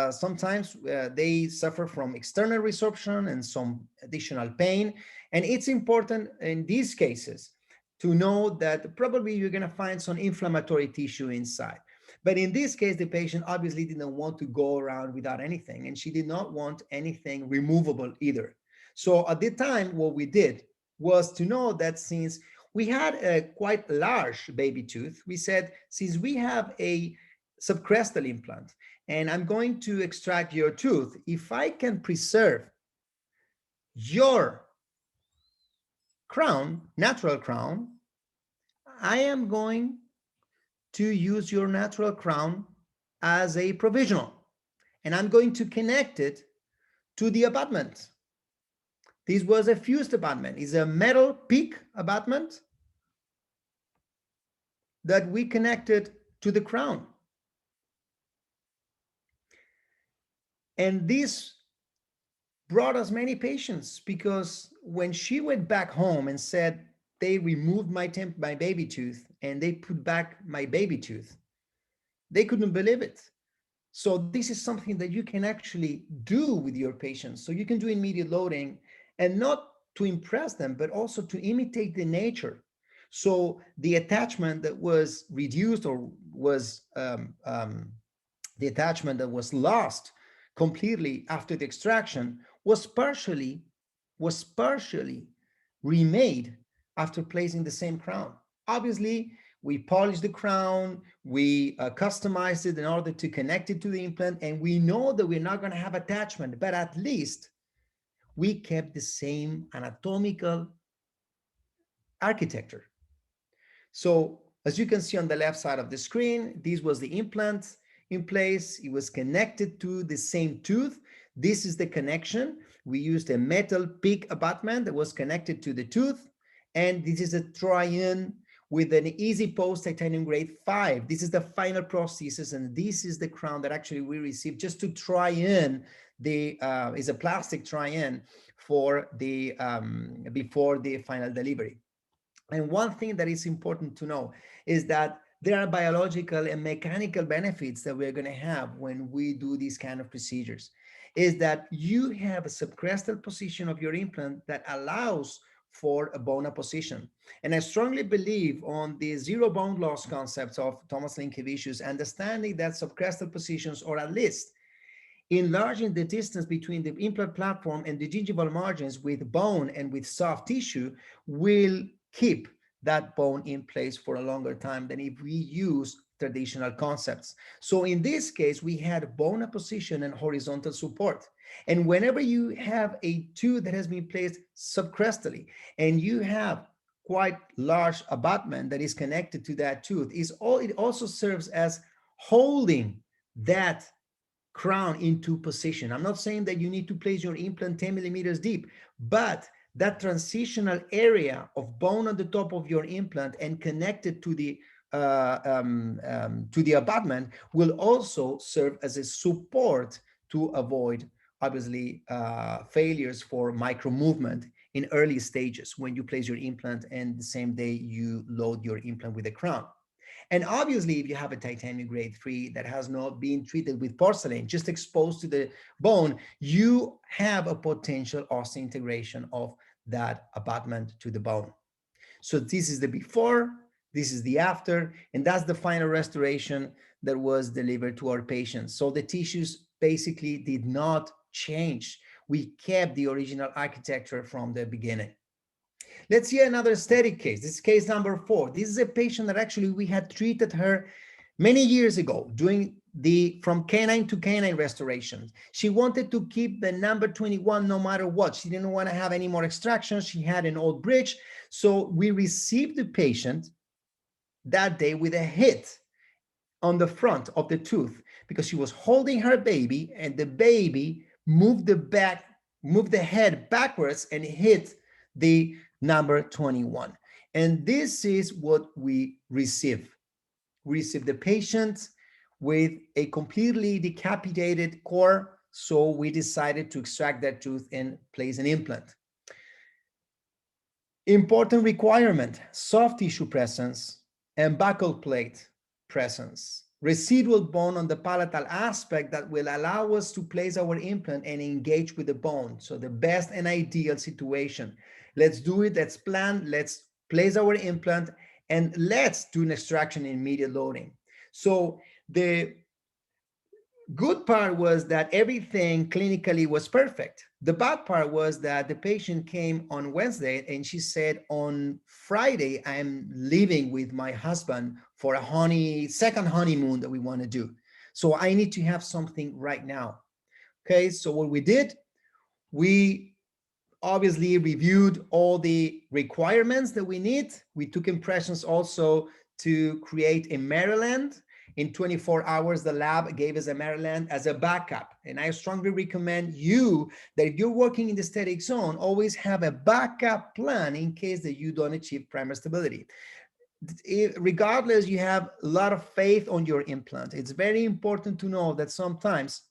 sometimes they suffer from external resorption and some additional pain. And it's important in these cases to know that probably you're going to find some inflammatory tissue inside. But in this case, the patient obviously didn't want to go around without anything, and she did not want anything removable either. So at the time, what we did was to know that since we had a quite large baby tooth, we said, since we have a subcrestal implant and I'm going to extract your tooth, if I can preserve your crown, natural crown, I am going to use your natural crown as a provisional, and I'm going to connect it to the abutment. This was a fused abutment. It's a metal peak abutment that we connected to the crown. And this brought us many patients, because when she went back home and said they removed my baby tooth and they put back my baby tooth, they couldn't believe it. So this is something that you can actually do with your patients. So you can do immediate loading, and not to impress them, but also to imitate the nature. So the attachment that was reduced or was the attachment that was lost completely after the extraction was partially remade after placing the same crown. Obviously, we polished the crown, we customized it in order to connect it to the implant, and we know that we're not going to have attachment, but at least we kept the same anatomical architecture. So as you can see on the left side of the screen, this was the implant in place. It was connected to the same tooth. This is the connection. We used a metal peak abutment that was connected to the tooth. And this is a try-in with an easy post titanium grade 5. This is the final prosthesis, and this is the crown that actually we received just to try in the is a plastic try-in for the before the final delivery. And one thing that is important to know is that there are biological and mechanical benefits that we're going to have when we do these kind of procedures. Is that you have a subcrestal position of your implant that allows for a bone apposition. And I strongly believe on the zero bone loss concepts of Thomas Linkevicius, understanding that subcrestal positions, or at least enlarging the distance between the implant platform and the gingival margins with bone and with soft tissue, will keep that bone in place for a longer time than if we use traditional concepts. So in this case, we had bone apposition and horizontal support. And whenever you have a tooth that has been placed subcrestally and you have quite large abutment that is connected to that tooth. It also serves as holding that crown into position. I'm not saying that you need to place your implant 10 millimeters deep, but that transitional area of bone on the top of your implant and connected to the abutment will also serve as a support to avoid, obviously, failures for micro movement in early stages when you place your implant and the same day you load your implant with a crown. And obviously, if you have a titanium grade 3 that has not been treated with porcelain, just exposed to the bone, you have a potential osseointegration of that abutment to the bone. So this is the before, this is the after, and that's the final restoration that was delivered to our patients. So the tissues basically did not change. We kept the original architecture from the beginning. Let's see another aesthetic case. This is case number 4. This is a patient that actually we had treated her many years ago doing the from canine to canine restoration. She wanted to keep the number 21 no matter what. She didn't want to have any more extractions. She had an old bridge. So we received the patient that day with a hit on the front of the tooth because she was holding her baby and the baby moved the head backwards and hit the number 21. And this is what we receive. We receive the patient with a completely decapitated core. So we decided to extract that tooth and place an implant. Important requirement: soft tissue presence and buccal plate presence. Residual bone on the palatal aspect that will allow us to place our implant and engage with the bone. So the best and ideal situation. Let's do it, let's plan, let's place our implant, and let's do an extraction in immediate loading. So the good part was that everything clinically was perfect. The bad part was that the patient came on Wednesday and she said, on Friday, I'm leaving with my husband for a second honeymoon that we want to do. So I need to have something right now. Okay, so what we did, we obviously reviewed all the requirements that we need. We took impressions also to create a Maryland. In 24 hours, the lab gave us a Maryland as a backup. And I strongly recommend you that if you're working in the aesthetic zone, always have a backup plan in case that you don't achieve primer stability. Regardless, you have a lot of faith on your implant. It's very important to know that sometimes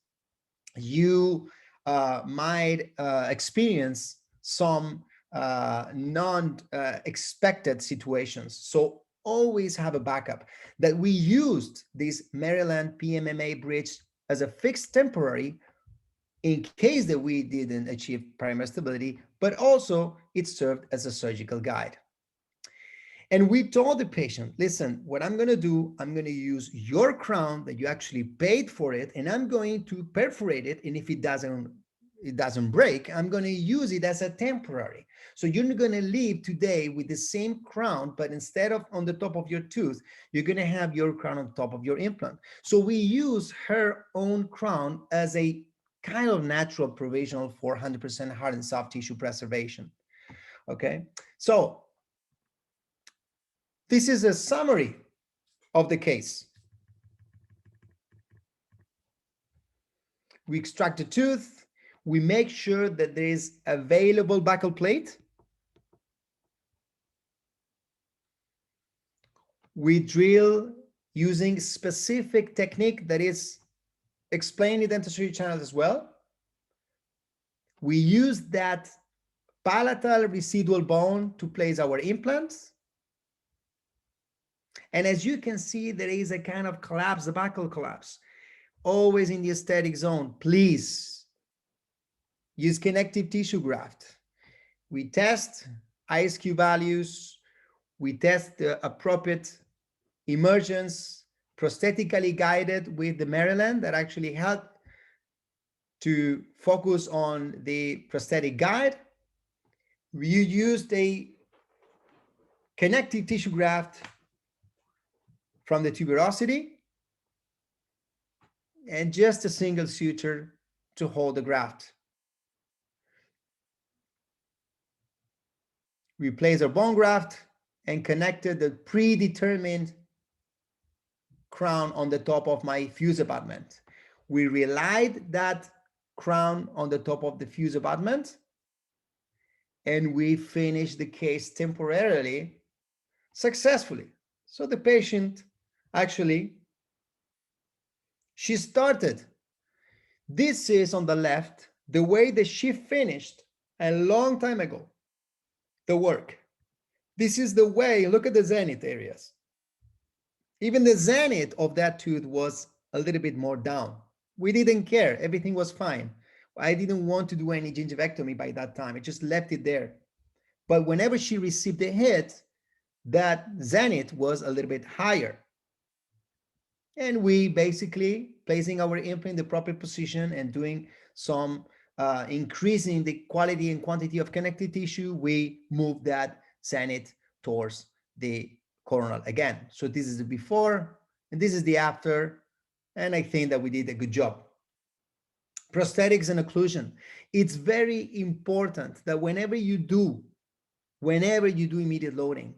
you might experience some non-expected situations. So always have a backup. That we used this Maryland PMMA bridge as a fixed temporary in case that we didn't achieve primer stability, but also it served as a surgical guide. And we told the patient, listen, what I'm going to do, I'm going to use your crown that you actually paid for it, and I'm going to perforate it. And if it doesn't break, I'm going to use it as a temporary. So you're going to leave today with the same crown, but instead of on the top of your tooth, you're going to have your crown on top of your implant. So we use her own crown as a kind of natural provisional for 100% hard and soft tissue preservation. Okay, so this is a summary of the case. We extract the tooth. We make sure that there is available buccal plate. We drill using specific technique that is explained in dentistry channels as well. We use that palatal residual bone to place our implants. And as you can see, there is a kind of collapse, the buccal collapse. Always in the aesthetic zone, please use connective tissue graft. We test ISQ values. We test the appropriate emergence, prosthetically guided with the Maryland that actually helped to focus on the prosthetic guide. We used a connective tissue graft from the tuberosity and just a single suture to hold the graft. We placed our bone graft and connected the predetermined crown on the top of my fuse abutment. We relied that crown on the top of the fuse abutment, and we finished the case temporarily successfully. So the patient actually, she started. This is on the left, the way that she finished a long time ago, the work. This is the way, look at the zenith areas. Even the zenith of that tooth was a little bit more down. We didn't care, everything was fine. I didn't want to do any gingivectomy by that time, I just left it there. But whenever she received a hit, that zenith was a little bit higher. And we basically placing our implant in the proper position and doing some increasing the quality and quantity of connective tissue, we move that zenith towards the coronal again. So this is the before and this is the after, and I think that we did a good job. Prosthetics and occlusion. It's very important that whenever you do immediate loading,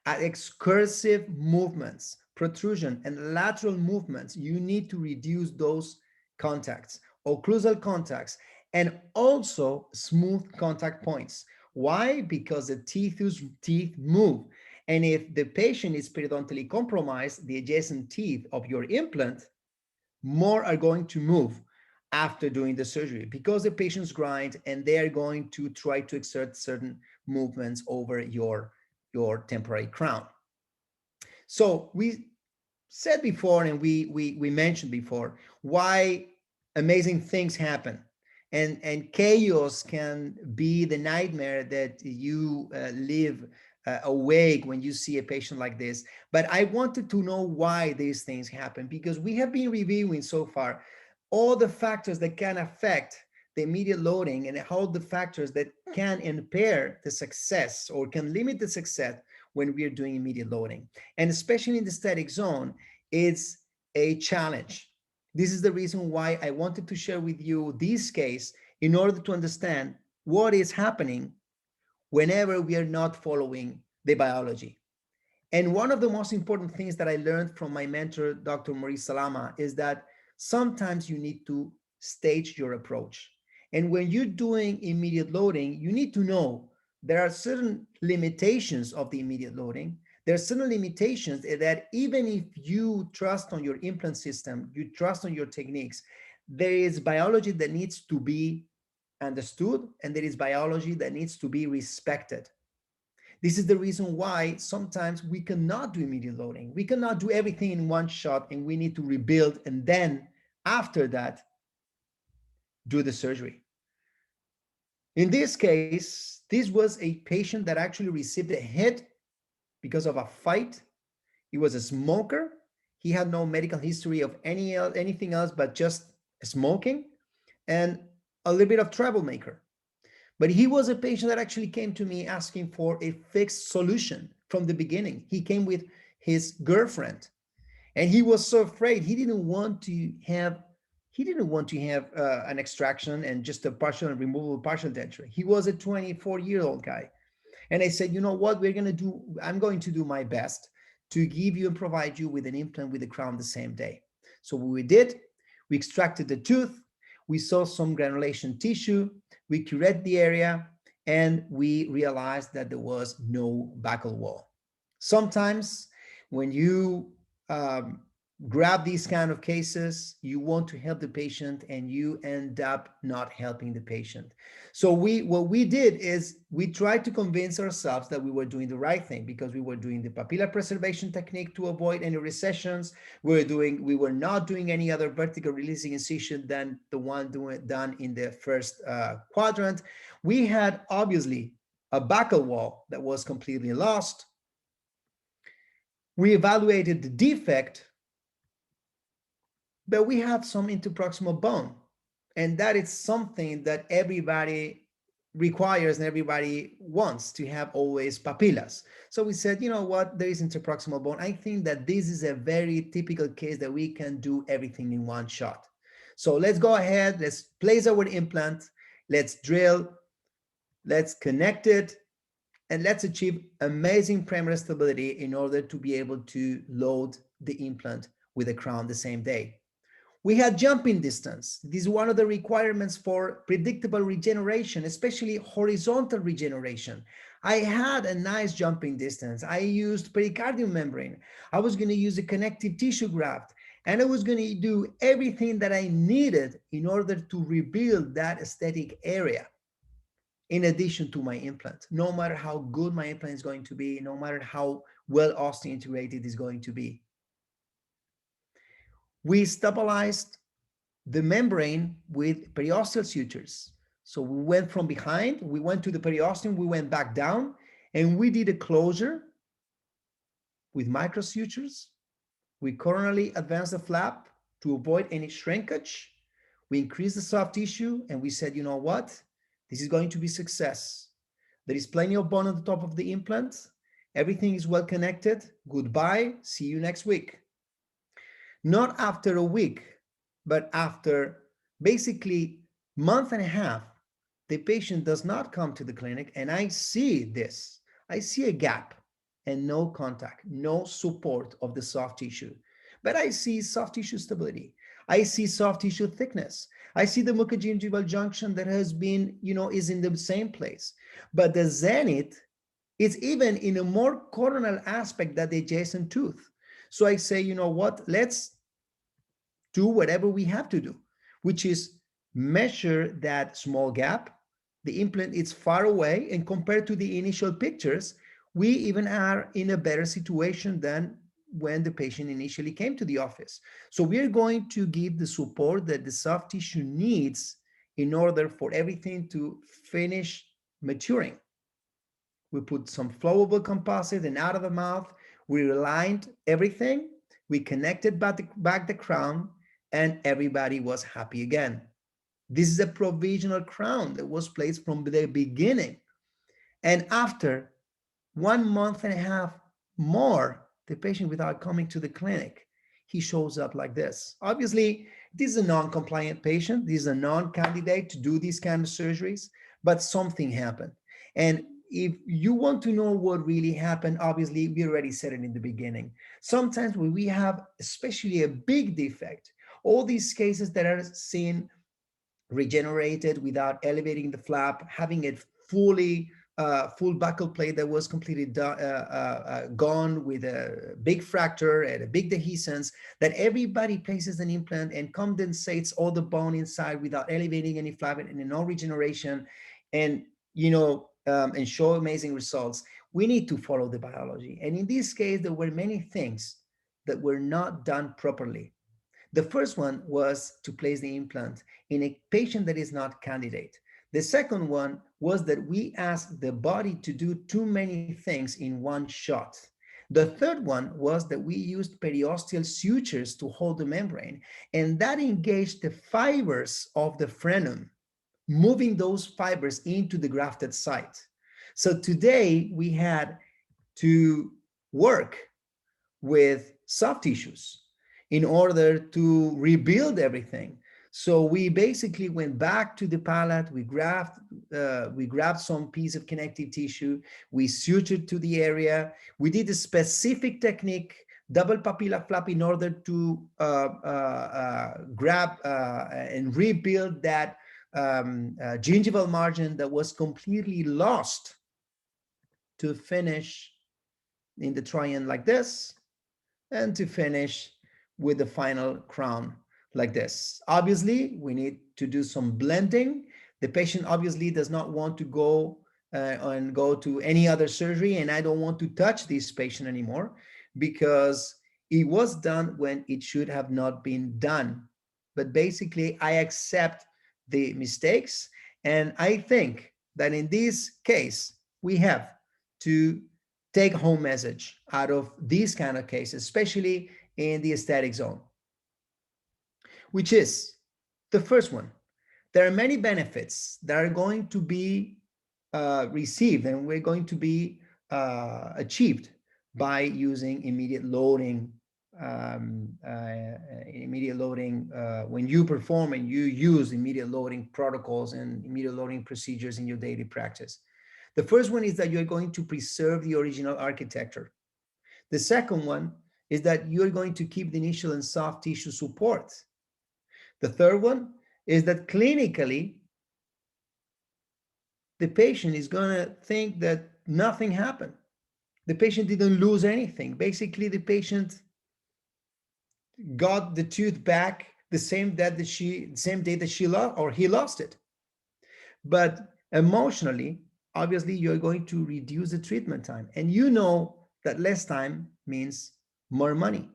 at excursive movements, protrusion and lateral movements, you need to reduce those contacts, occlusal contacts, and also smooth contact points. Why? Because the teeth move. And if the patient is periodontally compromised, the adjacent teeth of your implant, more are going to move after doing the surgery because the patients grind and they are going to try to exert certain movements over your temporary crown. So we said before and we mentioned before why amazing things happen, and chaos can be the nightmare that you live awake when you see a patient like this. But I wanted to know why these things happen, because we have been reviewing so far all the factors that can affect the immediate loading and all the factors that can impair the success or can limit the success when we are doing immediate loading. And especially in the static zone, it's a challenge. This is the reason why I wanted to share with you this case in order to understand what is happening whenever we are not following the biology. And one of the most important things that I learned from my mentor, Dr. Maurice Salama, is that sometimes you need to stage your approach. And when you're doing immediate loading, you need to know there are certain limitations of the immediate loading. There are certain limitations that even if you trust on your implant system, you trust on your techniques, there is biology that needs to be understood and there is biology that needs to be respected. This is the reason why sometimes we cannot do immediate loading. We cannot do everything in one shot and we need to rebuild and then after that, do the surgery. In this case, this was a patient that actually received a hit because of a fight. He was a smoker. He had no medical history of anything else but just smoking and a little bit of troublemaker. But he was a patient that actually came to me asking for a fixed solution from the beginning. He came with his girlfriend and he was so afraid. He didn't want to have an extraction and just a partial and removable partial denture. He was a 24-year-old guy. And I said, you know what, I'm going to do my best to give you and provide you with an implant with a crown the same day. So what we did, we extracted the tooth, we saw some granulation tissue, we curetted the area, and we realized that there was no buccal wall. Sometimes when you grab these kind of cases, you want to help the patient and you end up not helping the patient. So what we did is we tried to convince ourselves that we were doing the right thing because we were doing the papilla preservation technique to avoid any recessions. We were not doing any other vertical releasing incision than the one done in the first quadrant. We had obviously a buccal wall that was completely lost. We evaluated the defect, but we have some interproximal bone, and that is something that everybody requires and everybody wants to have always papillas. So we said, you know what, there is interproximal bone. I think that this is a very typical case that we can do everything in one shot. So let's go ahead, let's place our implant, let's drill, let's connect it, And let's achieve amazing premolar stability in order to be able to load the implant with the crown the same day. We had jumping distance. This is one of the requirements for predictable regeneration, especially horizontal regeneration. I had a nice jumping distance. I used pericardial membrane. I was going to use a connective tissue graft, and I was going to do everything that I needed in order to rebuild that aesthetic area in addition to my implant. No matter how good my implant is going to be, no matter how well osteointegrated is going to be. We stabilized the membrane with periosteal sutures. So we went from behind, we went to the periosteum, we went back down, and we did a closure with microsutures. We coronally advanced the flap to avoid any shrinkage. We increased the soft tissue, and we said, you know what? This is going to be success. There is plenty of bone on the top of the implant. Everything is well connected. Goodbye. See you next week. Not after a week, but after basically month and a half, the patient does not come to the clinic, and I see this. I see a gap and no contact, no support of the soft tissue. But I see soft tissue stability. I see soft tissue thickness. I see the mucogingival junction that has been, is in the same place. But the zenith is even in a more coronal aspect than the adjacent tooth. So I say, you know what, let's do whatever we have to do, which is measure that small gap. The implant is far away, and compared to the initial pictures, we even are in a better situation than when the patient initially came to the office. So we're going to give the support that the soft tissue needs in order for everything to finish maturing. We put some flowable composite, and out of the mouth, we aligned everything. We connected back the crown, and everybody was happy again. This is a provisional crown that was placed from the beginning. And after 1.5 months more, the patient, without coming to the clinic, he shows up like this. Obviously, this is a non-compliant patient. This is a non-candidate to do these kind of surgeries, but something happened. And if you want to know what really happened, obviously, we already said it in the beginning. Sometimes when we have especially a big defect, all these cases that are seen regenerated without elevating the flap, having it full buccal plate that was completely gone with a big fracture and a big dehiscence, that everybody places an implant and condensates all the bone inside without elevating any flap and no regeneration, and and show amazing results. We need to follow the biology. And in this case, there were many things that were not done properly. The first one was to place the implant in a patient that is not candidate. The second one was that we asked the body to do too many things in one shot. The third one was that we used periosteal sutures to hold the membrane, and that engaged the fibers of the frenum, moving those fibers into the grafted site. So today we had to work with soft tissues in order to rebuild everything. So we basically went back to the palate, we grabbed some piece of connective tissue, we sutured to the area, we did a specific technique, double papilla flap, in order to grab and rebuild that gingival margin that was completely lost, to finish in the tryon like this, and to finish with the final crown like this. Obviously, we need to do some blending. The patient obviously does not want to go and go to any other surgery, and I don't want to touch this patient anymore because it was done when it should have not been done. But basically, I accept the mistakes, and I think that in this case, we have to take home message out of these kind of cases, especially in the aesthetic zone, which is the first one. There are many benefits that are going to be received and we're going to be achieved by using immediate loading. When you perform and you use immediate loading protocols and immediate loading procedures in your daily practice. The first one is that you're going to preserve the original architecture. The second one is that you're going to keep the initial and soft tissue support. The third one is that clinically, the patient is going to think that nothing happened. The patient didn't lose anything. Basically, the patient got the tooth back the same day that she lost or he lost it. But emotionally, obviously, you're going to reduce the treatment time. And you know that less time means more money.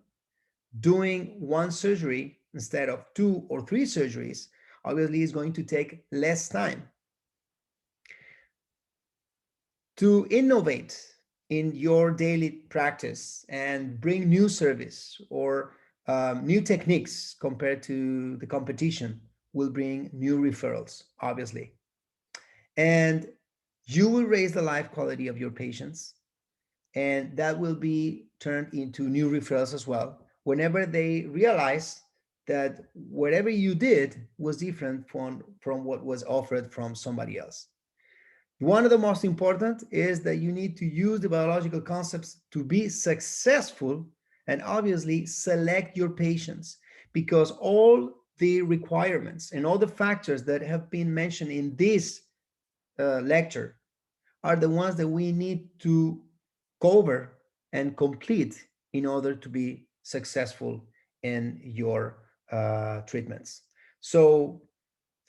Doing one surgery instead of 2 or 3 surgeries, obviously, is going to take less time. To innovate in your daily practice and bring new service or new techniques compared to the competition will bring new referrals, obviously. And you will raise the life quality of your patients, and that will be turned into new referrals as well whenever they realize that whatever you did was different from what was offered from somebody else. One of the most important is that you need to use the biological concepts to be successful, and obviously select your patients, because all the requirements and all the factors that have been mentioned in this lecture are the ones that we need to cover and complete in order to be successful in your treatments. So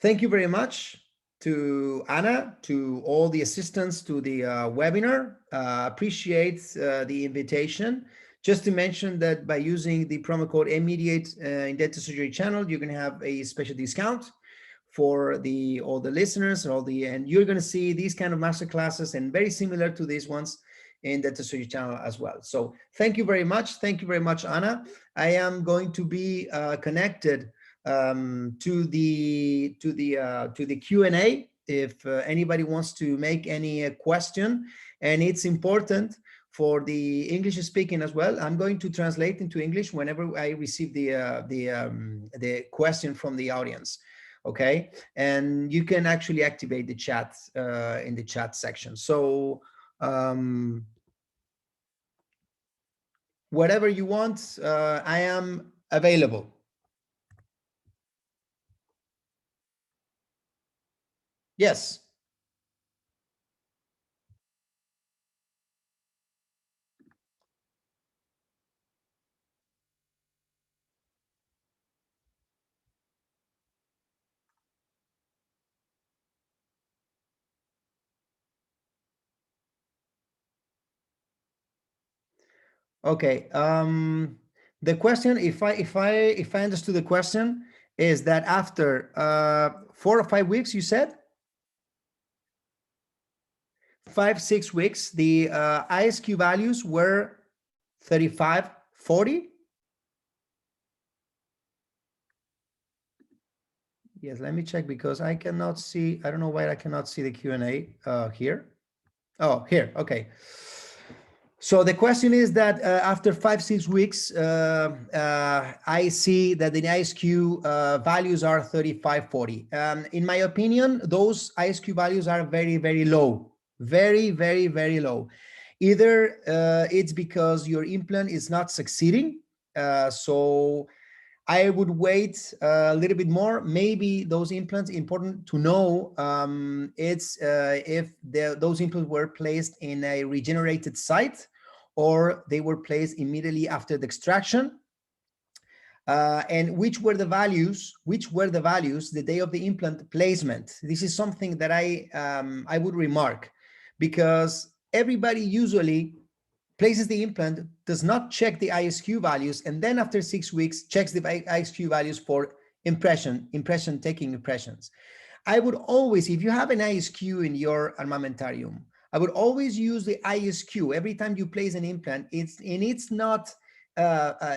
thank you very much to Anna, to all the assistants to the webinar. Appreciate the invitation. Just to mention that by using the promo code immediate in Dental Surgery Channel, you're going to have a special discount for all the listeners, and you're going to see these kind of master classes and very similar to these ones in Dental Surgery Channel as well. So thank you very much. Thank you very much, Anna. I am going to be connected to the Q&A if anybody wants to make any question, and it's important for the English speaking as well. I'm going to translate into English whenever I receive the question from the audience. Okay, and you can actually activate the chat in the chat section. So whatever you want, I am available. Yes. Okay. The question, if I understood the question, is that after 4 or 5 weeks, you said 5-6 weeks, the ISQ values were 35-40. Yes, let me check because I cannot see. I don't know why I cannot see the Q&A here. Oh, here. Okay. So the question is that after 5-6 weeks, I see that the ISQ values are 35-40. In my opinion, those ISQ values are very, very low. Very, very, very low. Either it's because your implant is not succeeding. So I would wait a little bit more. Maybe those implants, important to know, it's if those implants were placed in a regenerated site or they were placed immediately after the extraction, and which were the values the day of the implant placement. This is something that I would remark, because everybody usually places the implant, does not check the ISQ values, and then after 6 weeks checks the ISQ values for taking impressions. I would always, if you have an ISQ in your armamentarium, I would always use the ISQ every time you place an implant. It's not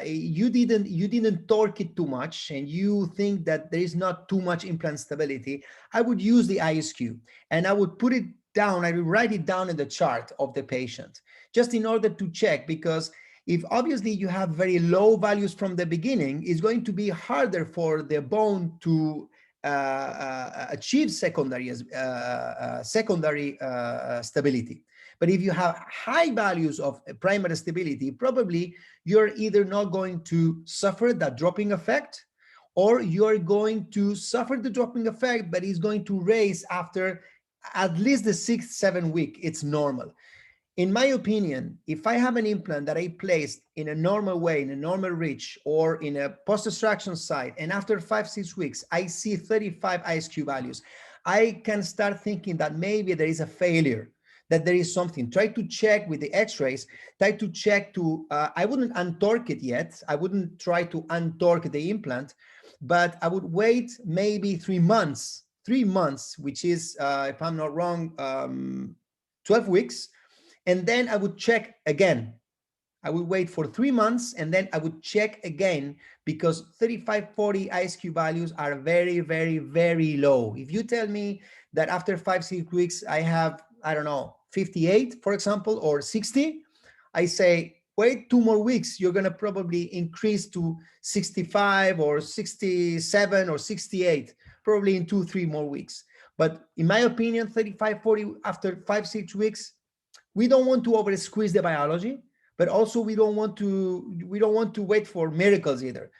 you didn't torque it too much and you think that there is not too much implant stability. I would use the ISQ and I would put it down. I would write it down in the chart of the patient, just in order to check, because if obviously you have very low values from the beginning, it's going to be harder for the bone to achieve secondary stability. But if you have high values of primary stability, probably you're either not going to suffer that dropping effect, or you're going to suffer the dropping effect, but it's going to raise after at least the 6th, 7th week. It's normal. In my opinion, if I have an implant that I placed in a normal way, in a normal reach, or in a post-extraction site, and after 5-6 weeks, I see 35 ISQ values, I can start thinking that maybe there is a failure, that there is something. Try to check with the x-rays, try to check to, I wouldn't untorque it yet. I wouldn't try to untorque the implant, but I would wait maybe 3 months, which is, if I'm not wrong, 12 weeks, and then I would check again. I would wait for 3 months, and then I would check again, because 35-40 ISQ values are very, very, very low. If you tell me that after 5-6 weeks I have, I don't know, 58, for example, or 60, I say, wait 2 more weeks, you're going to probably increase to 65 or 67 or 68, probably in 2-3 more weeks. But in my opinion, 35-40 after 5-6 weeks, we don't want to over squeeze the biology, but also we don't want to wait for miracles either.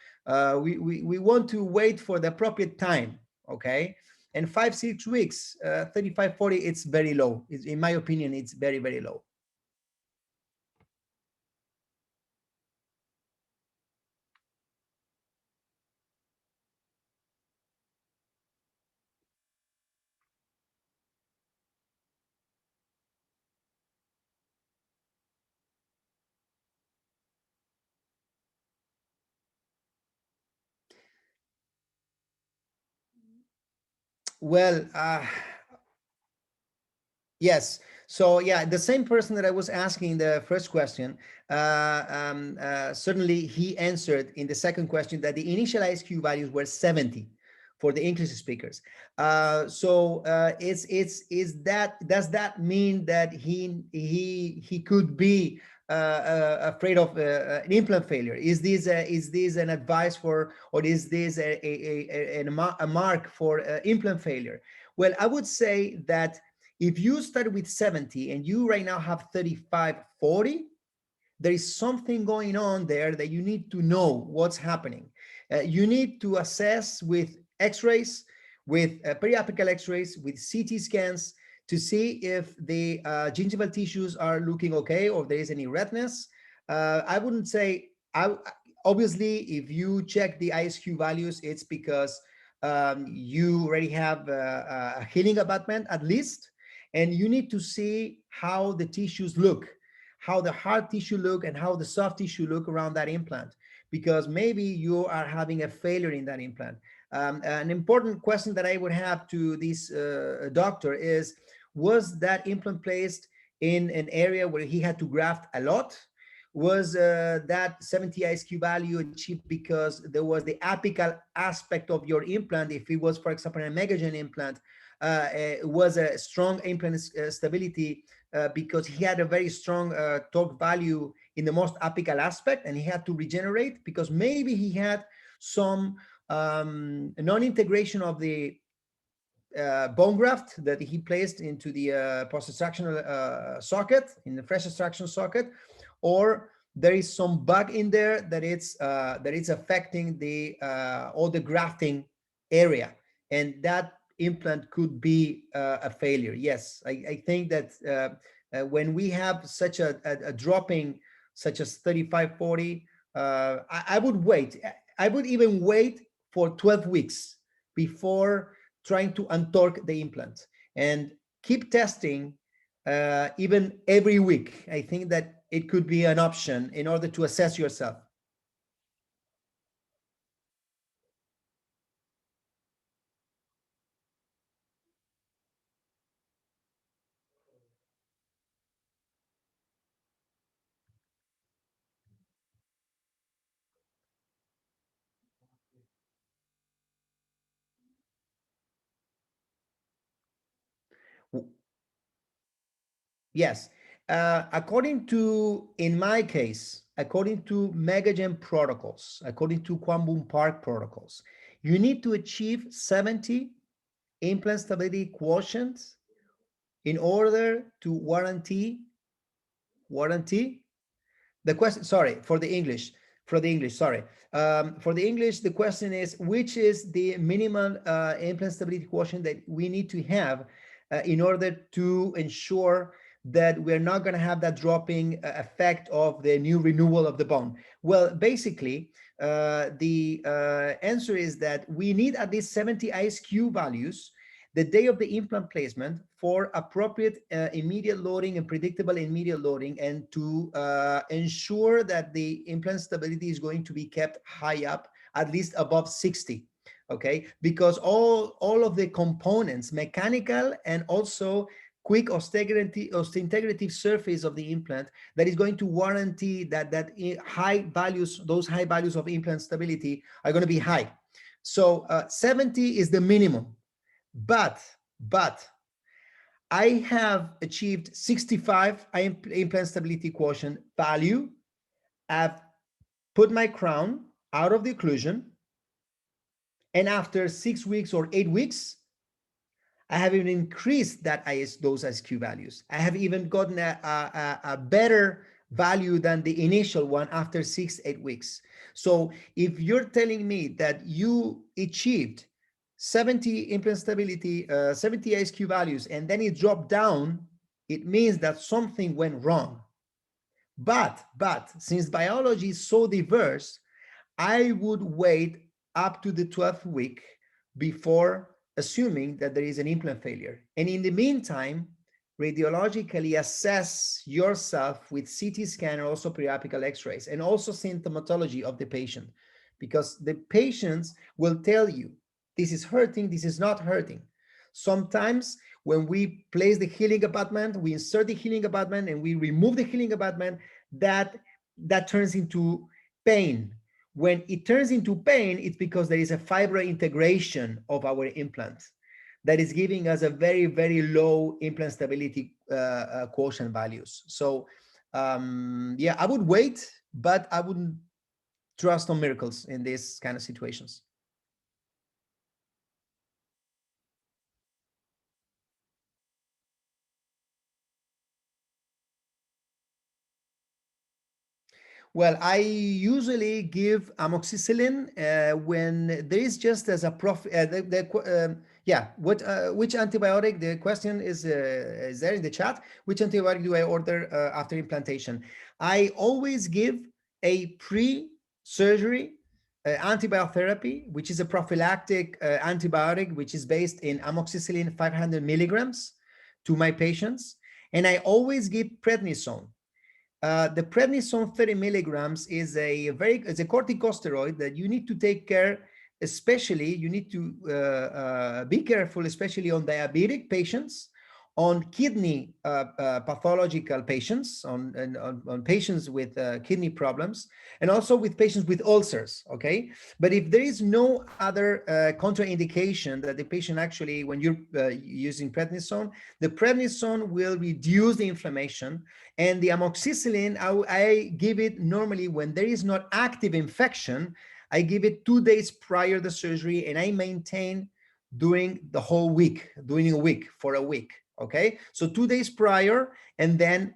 We want to wait for the appropriate time. Okay. And 5-6 weeks, 35-40, it's very low. In my opinion, it's very, very low. Well, yes. So yeah, the same person that I was asking the first question, certainly he answered in the second question that the initial ISQ values were 70 for the English speakers. Is that, does that mean that he could be afraid of an implant failure? Is this an advice for, or is this a mark for implant failure? Well, I would say that if you start with 70 and you right now have 35-40, there is something going on there that you need to know what's happening. You need to assess with x-rays, with periapical x-rays, with CT scans, to see if the gingival tissues are looking okay, or there is any redness. I wouldn't say, obviously, if you check the ISQ values, it's because you already have a healing abutment at least, and you need to see how the tissues look, how the hard tissue look, and how the soft tissue look around that implant, because maybe you are having a failure in that implant. An important question that I would have to this doctor is, was that implant placed in an area where he had to graft a lot? Was that 70 ISQ value achieved because there was the apical aspect of your implant? If it was, for example, a Megagen implant, was a strong implant stability because he had a very strong torque value in the most apical aspect, and he had to regenerate because maybe he had some non-integration of the bone graft that he placed into the post-extractional socket, in the fresh extraction socket, or there is some bug in there that it's affecting the all the grafting area, and that implant could be a failure. Yes, I think that when we have such a dropping, such as 35-40, I would wait. I would even wait for 12 weeks before trying to untorque the implant, and keep testing even every week. I think that it could be an option in order to assess yourself. Yes. According to, in my case, according to Megagen protocols, according to Kwambun Park protocols, You need to achieve 70 implant stability quotients in order to warranty the question. Sorry for the English. Sorry. For the English, the question is, which is the minimal implant stability quotient that we need to have in order to ensure that we're not going to have that dropping effect of the new renewal of the bone? Well, basically, the answer is that we need at least 70 ISQ values the day of the implant placement for appropriate immediate loading and predictable immediate loading, and to ensure that the implant stability is going to be kept high up, at least above 60. Okay, because all of the components, mechanical and also quick osteointegrative surface of the implant, that is going to warranty that high values, those high values of implant stability are going to be high. So 70 is the minimum. But I have achieved 65 implant stability quotient value. I've put my crown out of the occlusion, and after 6 weeks or 8 weeks, I have even increased those ISQ values. I have even gotten a better value than the initial one after 6-8 weeks. So if you're telling me that you achieved 70 implant stability, 70 ISQ values, and then it dropped down, it means that something went wrong. But since biology is so diverse, I would wait up to the 12th week before assuming that there is an implant failure. And in the meantime, radiologically assess yourself with CT scan and also periapical x-rays, and also symptomatology of the patient, because the patients will tell you, this is hurting, this is not hurting. Sometimes when we place the healing abutment, we insert the healing abutment and we remove the healing abutment, that turns into pain. When it turns into pain, it's because there is a fibrointegration of our implant that is giving us a very, very low implant stability quotient values. So yeah, I would wait, but I wouldn't trust on miracles in these kind of situations. Well, I usually give amoxicillin when there is just as a yeah. Which antibiotic? The question is there in the chat. Which antibiotic do I order after implantation? I always give a pre-surgery antibiotic therapy, which is a prophylactic antibiotic, which is based in amoxicillin 500 milligrams to my patients, and I always give prednisone. The prednisone 30 milligrams is it's a corticosteroid that you need to take care, especially you need to be careful, especially on diabetic patients, on kidney pathological patients, on patients with kidney problems, and also with patients with ulcers, okay? But if there is no other contraindication that the patient actually, when you're using prednisone, the prednisone will reduce the inflammation, and the amoxicillin, I give it normally when there is not active infection. I give it 2 days prior to the surgery, and I maintain during the whole week, during a week, for a week. Okay, so 2 days prior, and then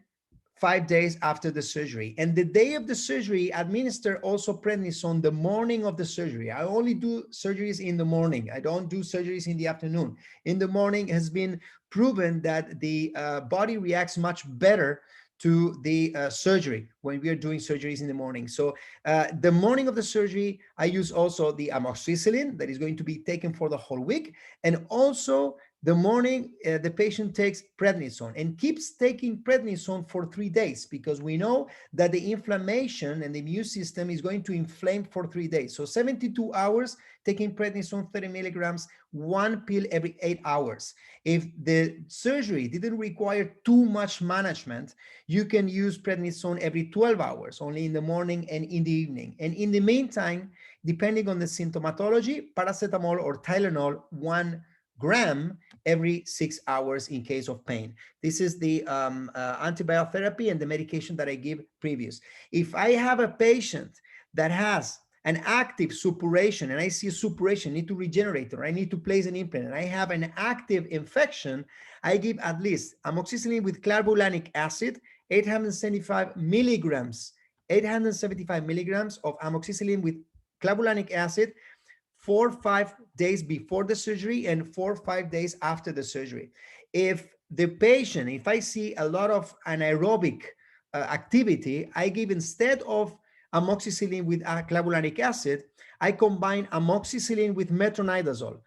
5 days after the surgery. And the day of the surgery, administer also prednisone the morning of the surgery. I only do surgeries in the morning. I don't do surgeries in the afternoon. In the morning has been proven that the body reacts much better to the surgery when we are doing surgeries in the morning. So the morning of the surgery, I use also the amoxicillin that is going to be taken for the whole week. And also the morning, the patient takes prednisone and keeps taking prednisone for 3 days, because we know that the inflammation and the immune system is going to inflame for 3 days. So 72 hours taking prednisone 30 milligrams, 1 pill every 8 hours. If the surgery didn't require too much management, you can use prednisone every 12 hours, only in the morning and in the evening. And in the meantime, depending on the symptomatology, paracetamol or Tylenol, 1 gram every 6 hours in case of pain. This is the antibiotic therapy and the medication that I give previous. If I have a patient that has an active suppuration, and I see a suppuration, need to regenerate, or I need to place an implant, and I have an active infection, I give at least amoxicillin with clavulanic acid, 875 milligrams, 875 milligrams of amoxicillin with clavulanic acid 4 or 5 days before the surgery and 4 or 5 days after the surgery. If the patient, if I see a lot of anaerobic activity, I give, instead of amoxicillin with clavulanic acid, I combine amoxicillin with metronidazole.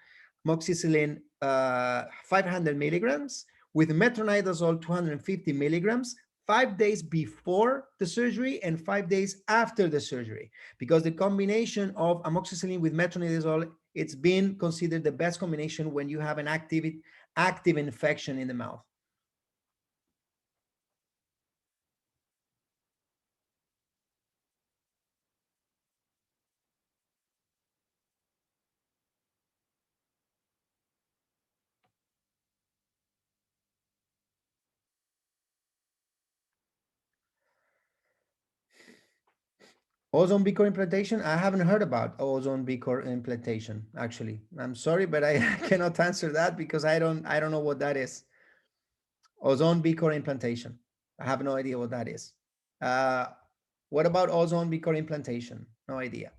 Amoxicillin 500 milligrams with metronidazole 250 milligrams, 5 days before the surgery and 5 days after the surgery, because the combination of amoxicillin with metronidazole, it's been considered the best combination when you have an active infection in the mouth. Ozone beaker implantation, I haven't heard about ozone beaker implantation, actually. I'm sorry, but I cannot answer that because I don't know what that is. Ozone beaker implantation, I have no idea what that is. uh, what about ozone beaker implantation? No idea.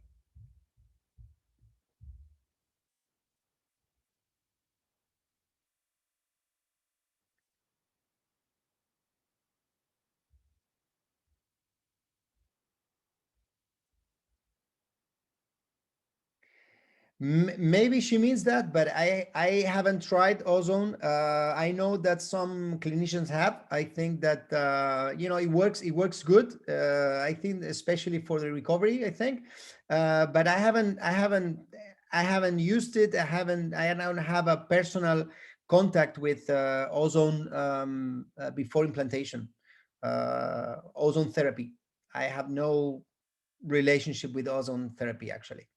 Maybe she means that, but I haven't tried ozone. I know that some clinicians have. I think that it works good. I think especially for the recovery. I think, but I haven't used it. I don't have a personal contact with ozone before implantation. Ozone therapy. I have no relationship with ozone therapy, actually.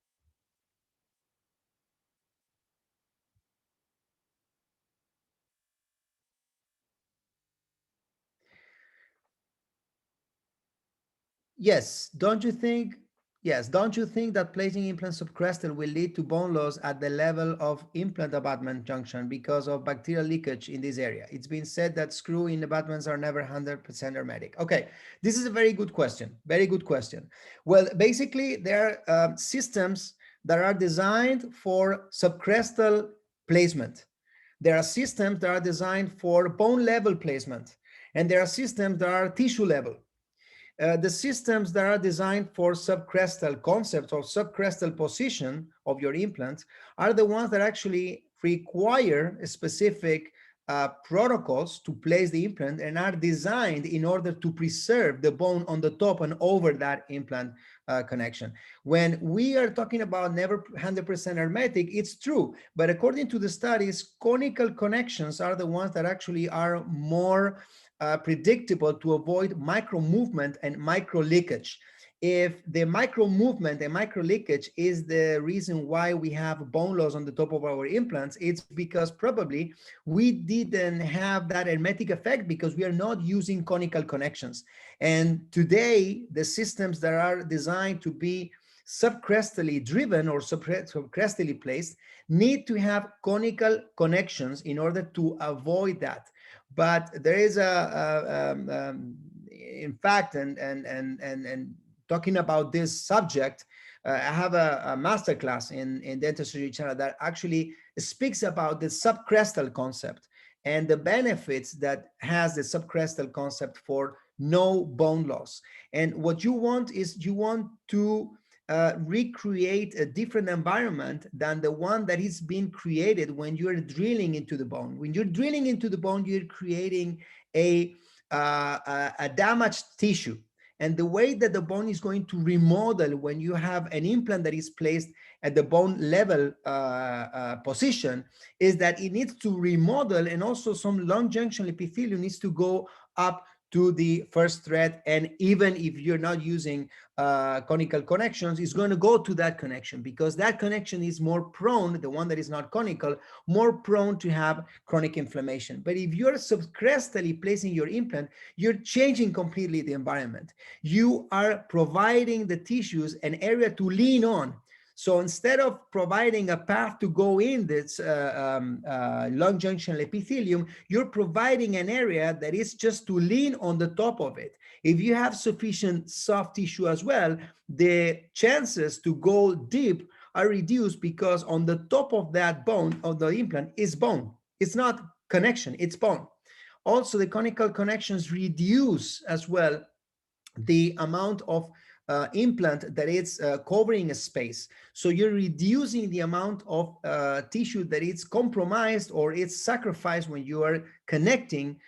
Yes, don't you think? Yes, don't you think that placing implants subcrestal will lead to bone loss at the level of implant abutment junction because of bacterial leakage in this area? It's been said that screw-in abutments are never 100% hermetic. Okay, this is a very good question. Very good question. Well, basically, there are systems that are designed for subcrestal placement. There are systems that are designed for bone level placement, and there are systems that are tissue level. The systems that are designed for subcrestal concept or subcrestal position of your implant are the ones that actually require specific protocols to place the implant and are designed in order to preserve the bone on the top and over that implant connection. When we are talking about never 100% hermetic, it's true, but according to the studies, conical connections are the ones that actually are more predictable to avoid micro movement and micro leakage. If the micro movement and micro leakage is the reason why we have bone loss on the top of our implants, it's because probably we didn't have that hermetic effect because we are not using conical connections. And today, the systems that are designed to be subcrestally driven or subcrestally placed need to have conical connections in order to avoid that. But there is in fact, and talking about this subject, I have a masterclass in dentistry channel that actually speaks about the subcrestal concept and the benefits that has the subcrestal concept for no bone loss. And what you want is you want to recreate a different environment than the one that is being created when you're drilling into the bone. When you're drilling into the bone, you're creating a damaged tissue. And the way that the bone is going to remodel when you have an implant that is placed at the bone level position is that it needs to remodel, and also some long junction epithelium needs to go up to the first thread, and even if you're not using conical connections, it's going to go to that connection, because that connection is more prone, the one that is not conical, more prone to have chronic inflammation. But if you're subcrestally placing your implant, you're changing completely the environment. You are providing the tissues an area to lean on. So instead of providing a path to go in this long junctional epithelium, you're providing an area that is just to lean on the top of it. If you have sufficient soft tissue as well, the chances to go deep are reduced, because on the top of that bone of the implant is bone. It's not connection, it's bone. Also, the conical connections reduce as well the amount of implant that is covering a space. So you're reducing the amount of tissue that is compromised or it's sacrificed when you are connecting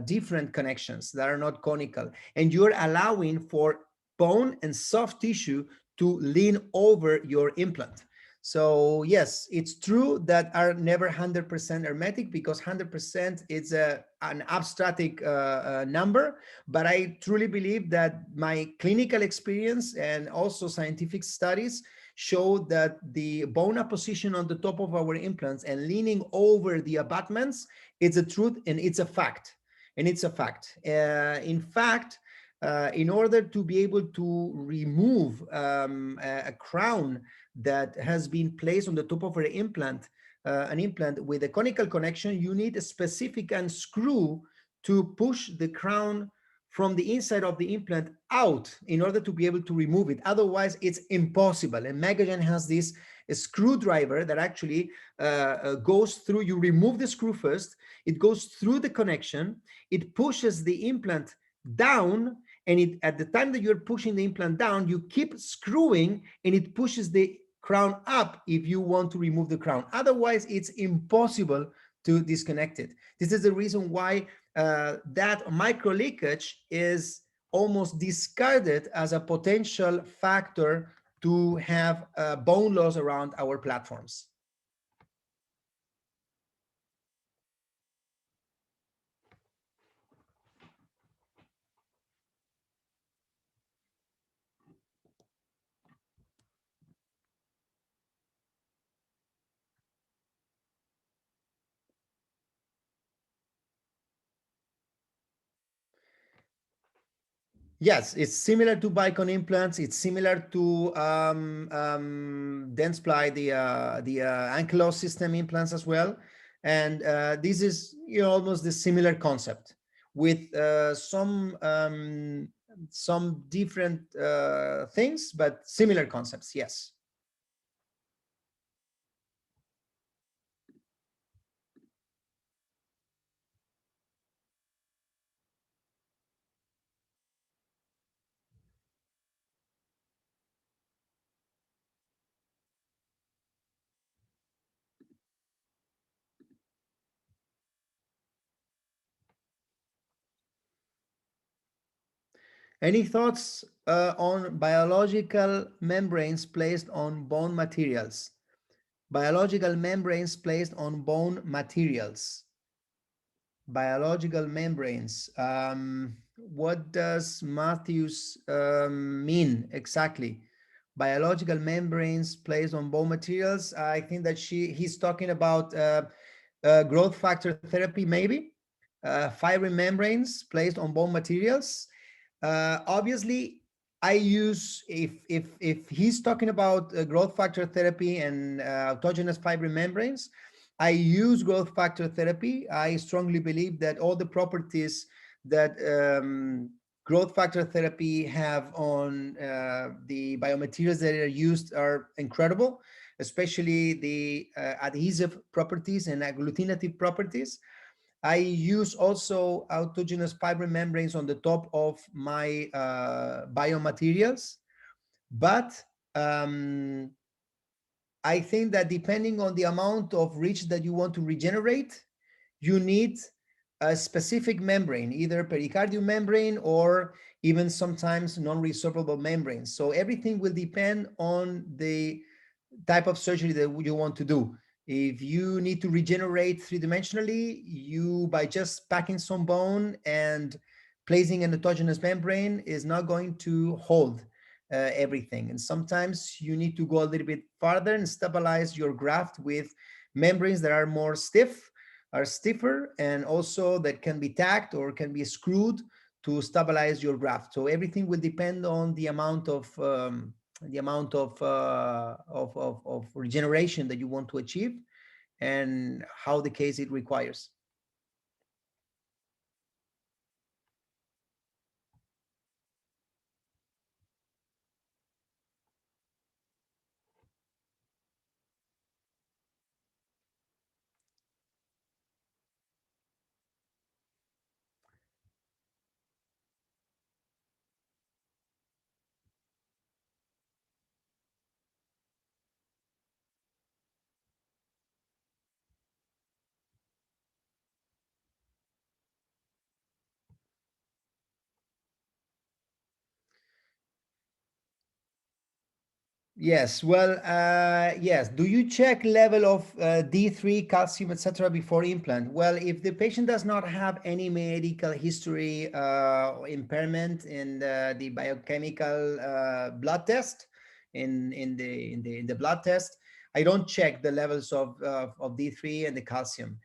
different connections that are not conical. And you're allowing for bone and soft tissue to lean over your implant. So yes, it's true that are never 100% hermetic, because 100% is an abstract number. But I truly believe that my clinical experience and also scientific studies show that the bone apposition on the top of our implants and leaning over the abutments, it's a truth and it's a fact. And it's a fact. In fact, in order to be able to remove a crown that has been placed on the top of an implant with a conical connection, you need a specific screw to push the crown from the inside of the implant out in order to be able to remove it. Otherwise, it's impossible. And Megagen has this screwdriver that actually goes through. You remove the screw first, it goes through the connection, it pushes the implant down, and at the time that you're pushing the implant down, you keep screwing, and it pushes the crown up if you want to remove the crown. Otherwise, it's impossible to disconnect it. This is the reason why that micro leakage is almost discarded as a potential factor to have bone loss around our platforms. Yes, it's similar to Bicon implants. It's similar to Dentsply, the ankylosing system implants as well. And this is almost the similar concept with some different things, but similar concepts. Yes. Any thoughts on biological membranes placed on bone materials? Biological membranes placed on bone materials. Biological membranes. What does Matthews mean exactly? Biological membranes placed on bone materials. I think that he's talking about growth factor therapy, maybe. Fibrin membranes placed on bone materials. Obviously, I use, if he's talking about growth factor therapy and autogenous fibrin membranes, I use growth factor therapy. I strongly believe that all the properties that growth factor therapy have on the biomaterials that are used are incredible, especially the adhesive properties and agglutinative properties. I use also autogenous fibrin membranes on the top of my biomaterials, but I think that depending on the amount of reach that you want to regenerate, you need a specific membrane, either pericardium membrane or even sometimes non-resorbable membranes. So everything will depend on the type of surgery that you want to do. If you need to regenerate three-dimensionally, you by just packing some bone and placing an autogenous membrane is not going to hold everything. And sometimes you need to go a little bit farther and stabilize your graft with membranes that are more stiff, are stiffer, and also that can be tacked or can be screwed to stabilize your graft. So everything will depend on the amount of regeneration that you want to achieve and how the case it requires. Yes, well, yes. Do you check level of D3, calcium, etc. before implant? Well, if the patient does not have any medical history or impairment in the biochemical blood test, in the blood test, I don't check the levels of D3 and the calcium.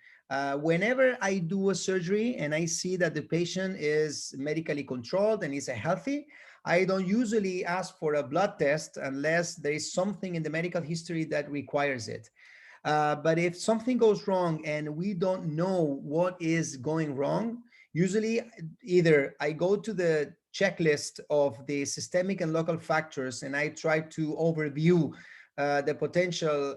Whenever I do a surgery and I see that the patient is medically controlled and is healthy, I don't usually ask for a blood test unless there is something in the medical history that requires it. But if something goes wrong and we don't know what is going wrong, usually either I go to the checklist of the systemic and local factors and I try to overview the potential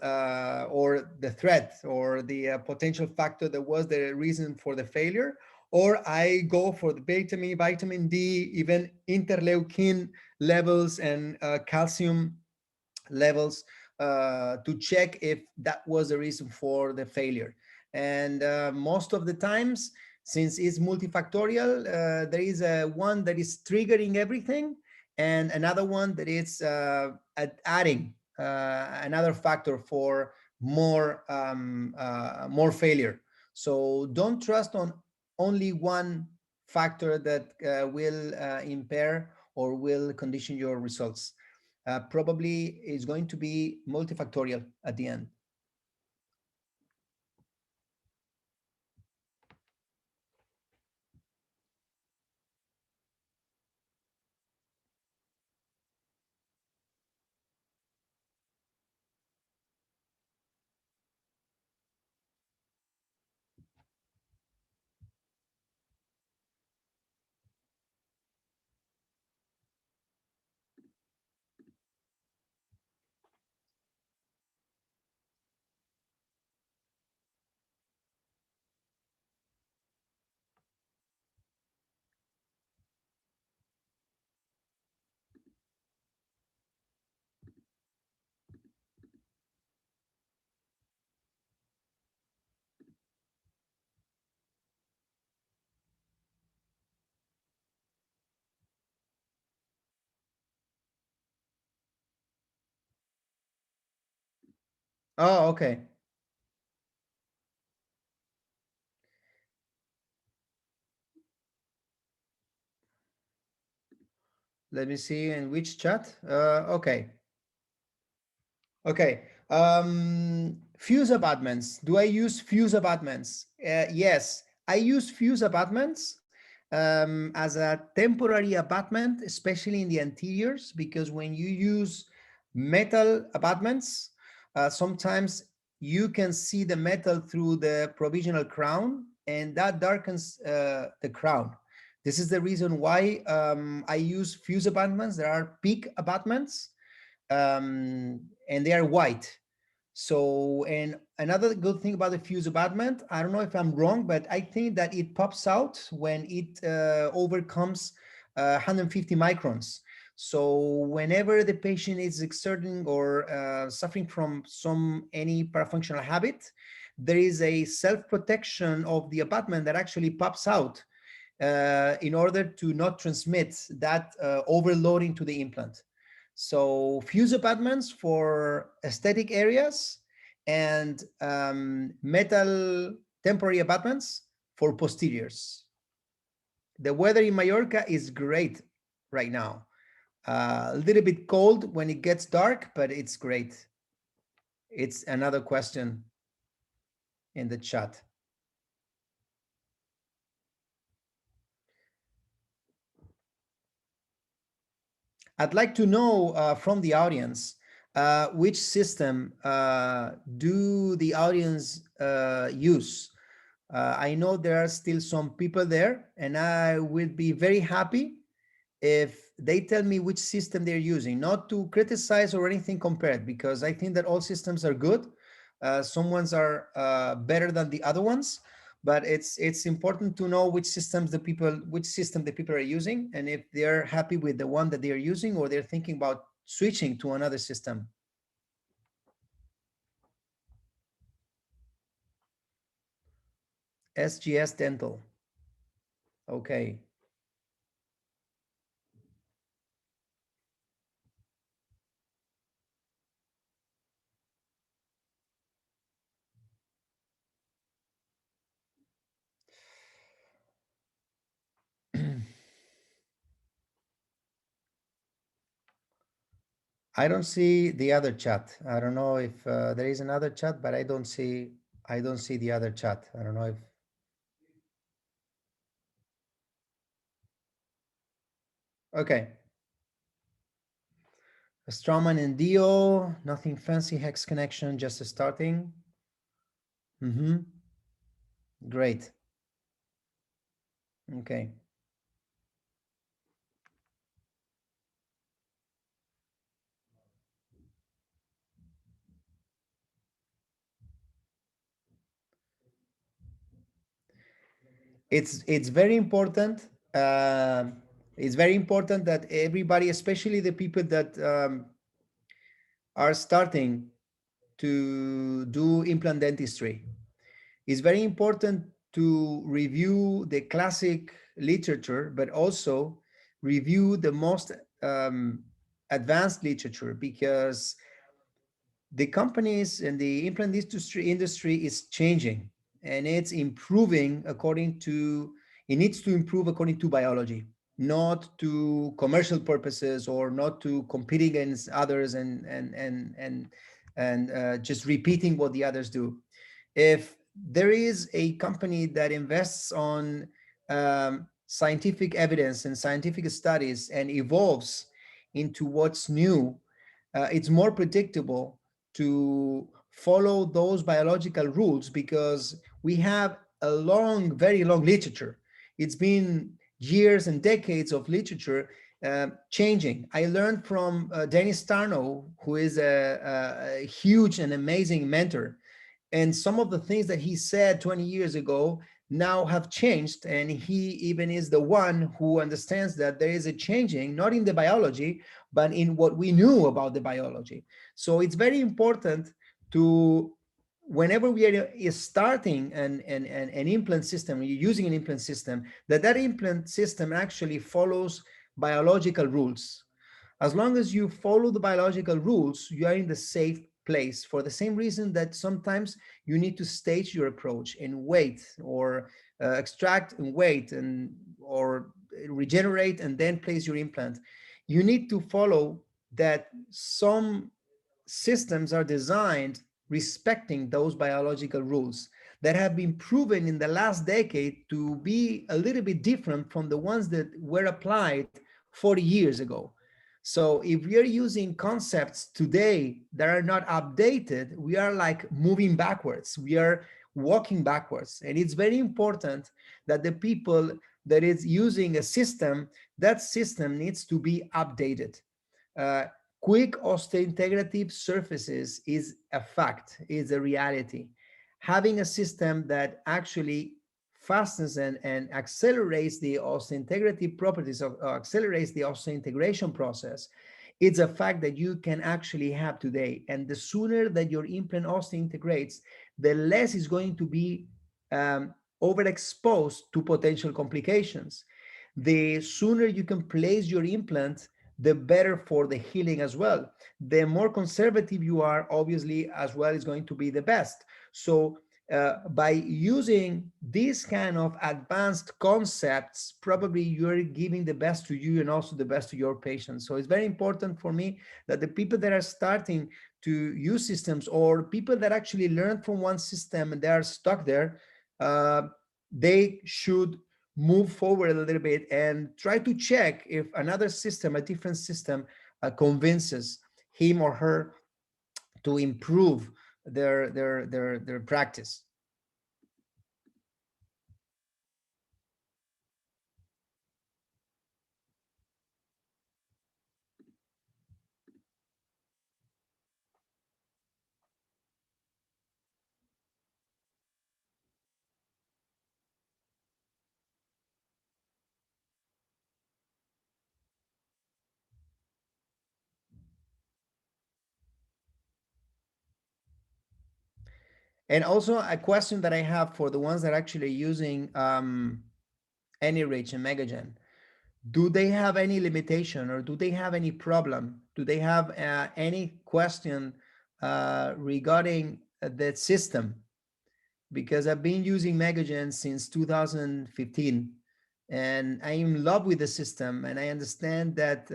or the threat or the potential factor that was the reason for the failure, or I go for the vitamin D, even interleukin levels and calcium levels to check if that was the reason for the failure. And most of the times, since it's multifactorial, there is a one that is triggering everything and another one that is adding another factor for more failure. So don't trust on only one factor that will impair or will condition your results. Probably is going to be multifactorial at the end. Oh, okay. Let me see in which chat. Okay. Okay. Fuse abutments. Do I use fuse abutments? Yes, I use fuse abutments as a temporary abutment, especially in the anteriors, because when you use metal abutments, sometimes you can see the metal through the provisional crown, and that darkens the crown. This is the reason why I use fuse abutments. There are peak abutments and they are white. So, and another good thing about the fuse abutment, I don't know if I'm wrong, but I think that it pops out when it overcomes 150 microns. So whenever the patient is exerting or suffering from any parafunctional habit, there is a self-protection of the abutment that actually pops out in order to not transmit that overloading to the implant. So fuse abutments for aesthetic areas and metal temporary abutments for posteriors. The weather in Mallorca is great right now. A little bit cold when it gets dark, but it's great. It's another question in the chat. I'd like to know from the audience, which system do the audience use? I know there are still some people there, and I would be very happy if they tell me which system they're using, not to criticize or anything compared, because I think that all systems are good. Some ones are better than the other ones, but it's important to know which system the people are using, and if they're happy with the one that they're using, or they're thinking about switching to another system. SGS Dental. Okay. I don't see the other chat. I don't know if there is another chat, but I don't see the other chat. I don't know if okay. Strawman and Dio, nothing fancy, hex connection, just starting. Mm-hmm. Great. Okay. It's very important. It's very important that everybody, especially the people that are starting to do implant dentistry, it's very important to review the classic literature, but also review the most um, advanced literature, because the companies and the implant industry is changing, and it's improving according to it needs to improve according to biology, not to commercial purposes, or not to compete against others, and just repeating what the others do. If there is a company that invests on scientific evidence and scientific studies and evolves into what's new, it's more predictable to follow those biological rules, because we have a very long literature. It's been years and decades of literature changing. I learned from Dennis Tarnow, who is a huge and amazing mentor, and some of the things that he said 20 years ago now have changed, and he even is the one who understands that there is a changing, not in the biology, but in what we knew about the biology. So it's very important to, whenever we are starting an implant system, you're using an implant system, that implant system actually follows biological rules. As long as you follow the biological rules, you are in the safe place, for the same reason that sometimes you need to stage your approach and wait, or extract and wait, and or regenerate and then place your implant. You need to follow that. Some systems are designed respecting those biological rules that have been proven in the last decade to be a little bit different from the ones that were applied 40 years ago. So if we are using concepts today that are not updated, we are like moving backwards. We are walking backwards. And it's very important that the people that is using a system, that system needs to be updated. Uh, Quick osteointegrative surfaces is a fact, is a reality. Having a system that actually fastens and accelerates the osteointegrative properties of accelerates the osseointegration process, it's a fact that you can actually have today. And the sooner that your implant osseointegrates, the less is going to be overexposed to potential complications. The sooner you can place your implant, the better for the healing as well. The more conservative you are, obviously, as well, is going to be the best. So by using these kind of advanced concepts, probably you're giving the best to you and also the best to your patients. So it's very important for me that the people that are starting to use systems, or people that actually learn from one system and they are stuck there, uh, they should move forward a little bit and try to check if another system, a different system, convinces him or her to improve their practice. And also a question that I have for the ones that are actually using AnyReach and Megagen. Do they have any limitation, or do they have any problem? Do they have any question regarding the system? Because I've been using Megagen since 2015, and I'm in love with the system, and I understand that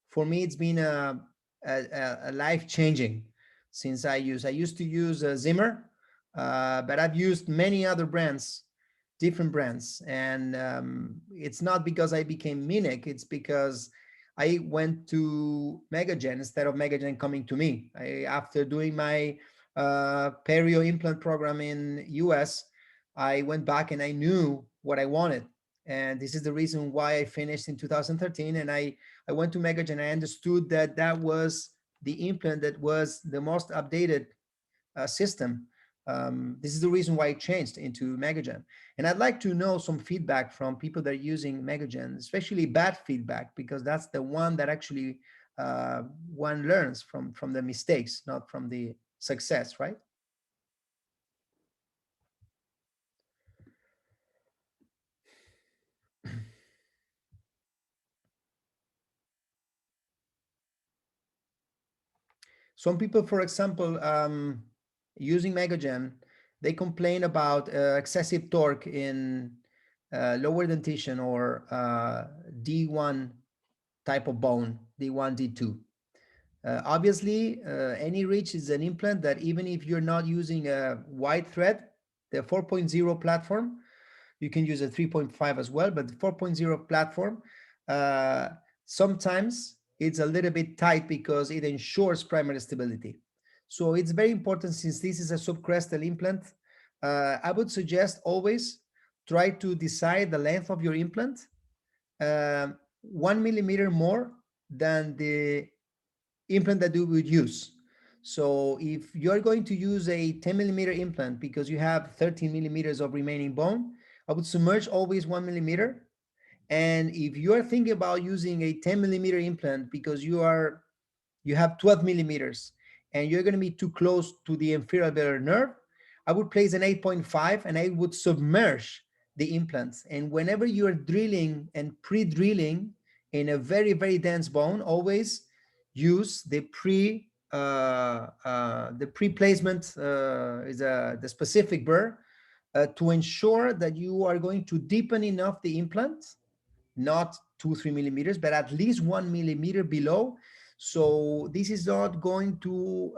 for me it's been a life changing since I used to use Zimmer, but I've used many other brands, different brands, and it's not because I became Minik, it's because I went to Megagen instead of Megagen coming to me. After doing my perio implant program in US, I went back and I knew what I wanted, and this is the reason why I finished in 2013. And I went to Megagen. I understood that that was the implant that was the most updated system. This is the reason why I changed into Megagen. And I'd like to know some feedback from people that are using Megagen, especially bad feedback, because that's the one that actually one learns from the mistakes, not from the success, right? Some people, for example, using Megagen, they complain about excessive torque in lower dentition, or D1 type of bone, D1, D2. Obviously, any reach is an implant that, even if you're not using a wide thread, the 4.0 platform, you can use a 3.5 as well, but the 4.0 platform, uh, sometimes it's a little bit tight because it ensures primary stability. So it's very important, since this is a subcrestal implant. I would suggest always try to decide the length of your implant 1 millimeter more than the implant that you would use. So if you're going to use a 10 millimeter implant because you have 13 millimeters of remaining bone, I would submerge always 1 millimeter. And if you are thinking about using a 10 millimeter implant because you have 12 millimeters and you're going to be too close to the inferior alveolar nerve, I would place an 8.5 and I would submerge the implants. And whenever you're drilling and pre-drilling in a very, very dense bone, always use the pre-placement is the specific burr to ensure that you are going to deepen enough the implant, not 2 3 millimeters, but at least 1 millimeter below. So this is not going to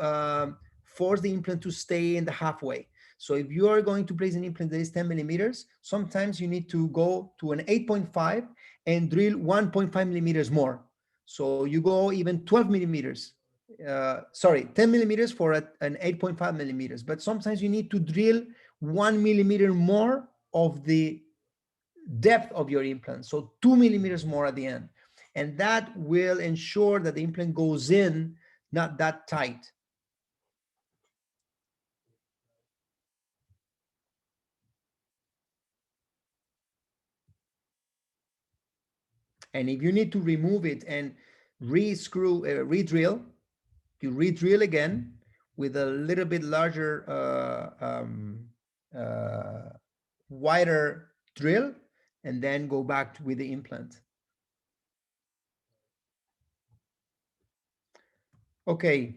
force the implant to stay in the halfway. So if you are going to place an implant that is 10 millimeters, sometimes you need to go to an 8.5 and drill 1.5 millimeters more. So you go even 12 millimeters. Sorry, 10 millimeters for an 8.5 millimeters. But sometimes you need to drill 1 millimeter more of the depth of your implant, so 2 millimeters more at the end, and that will ensure that the implant goes in not that tight. And if you need to remove it and re-screw, re-drill, you re-drill again with a little bit larger uh, wider drill, and then go back with the implant. Okay.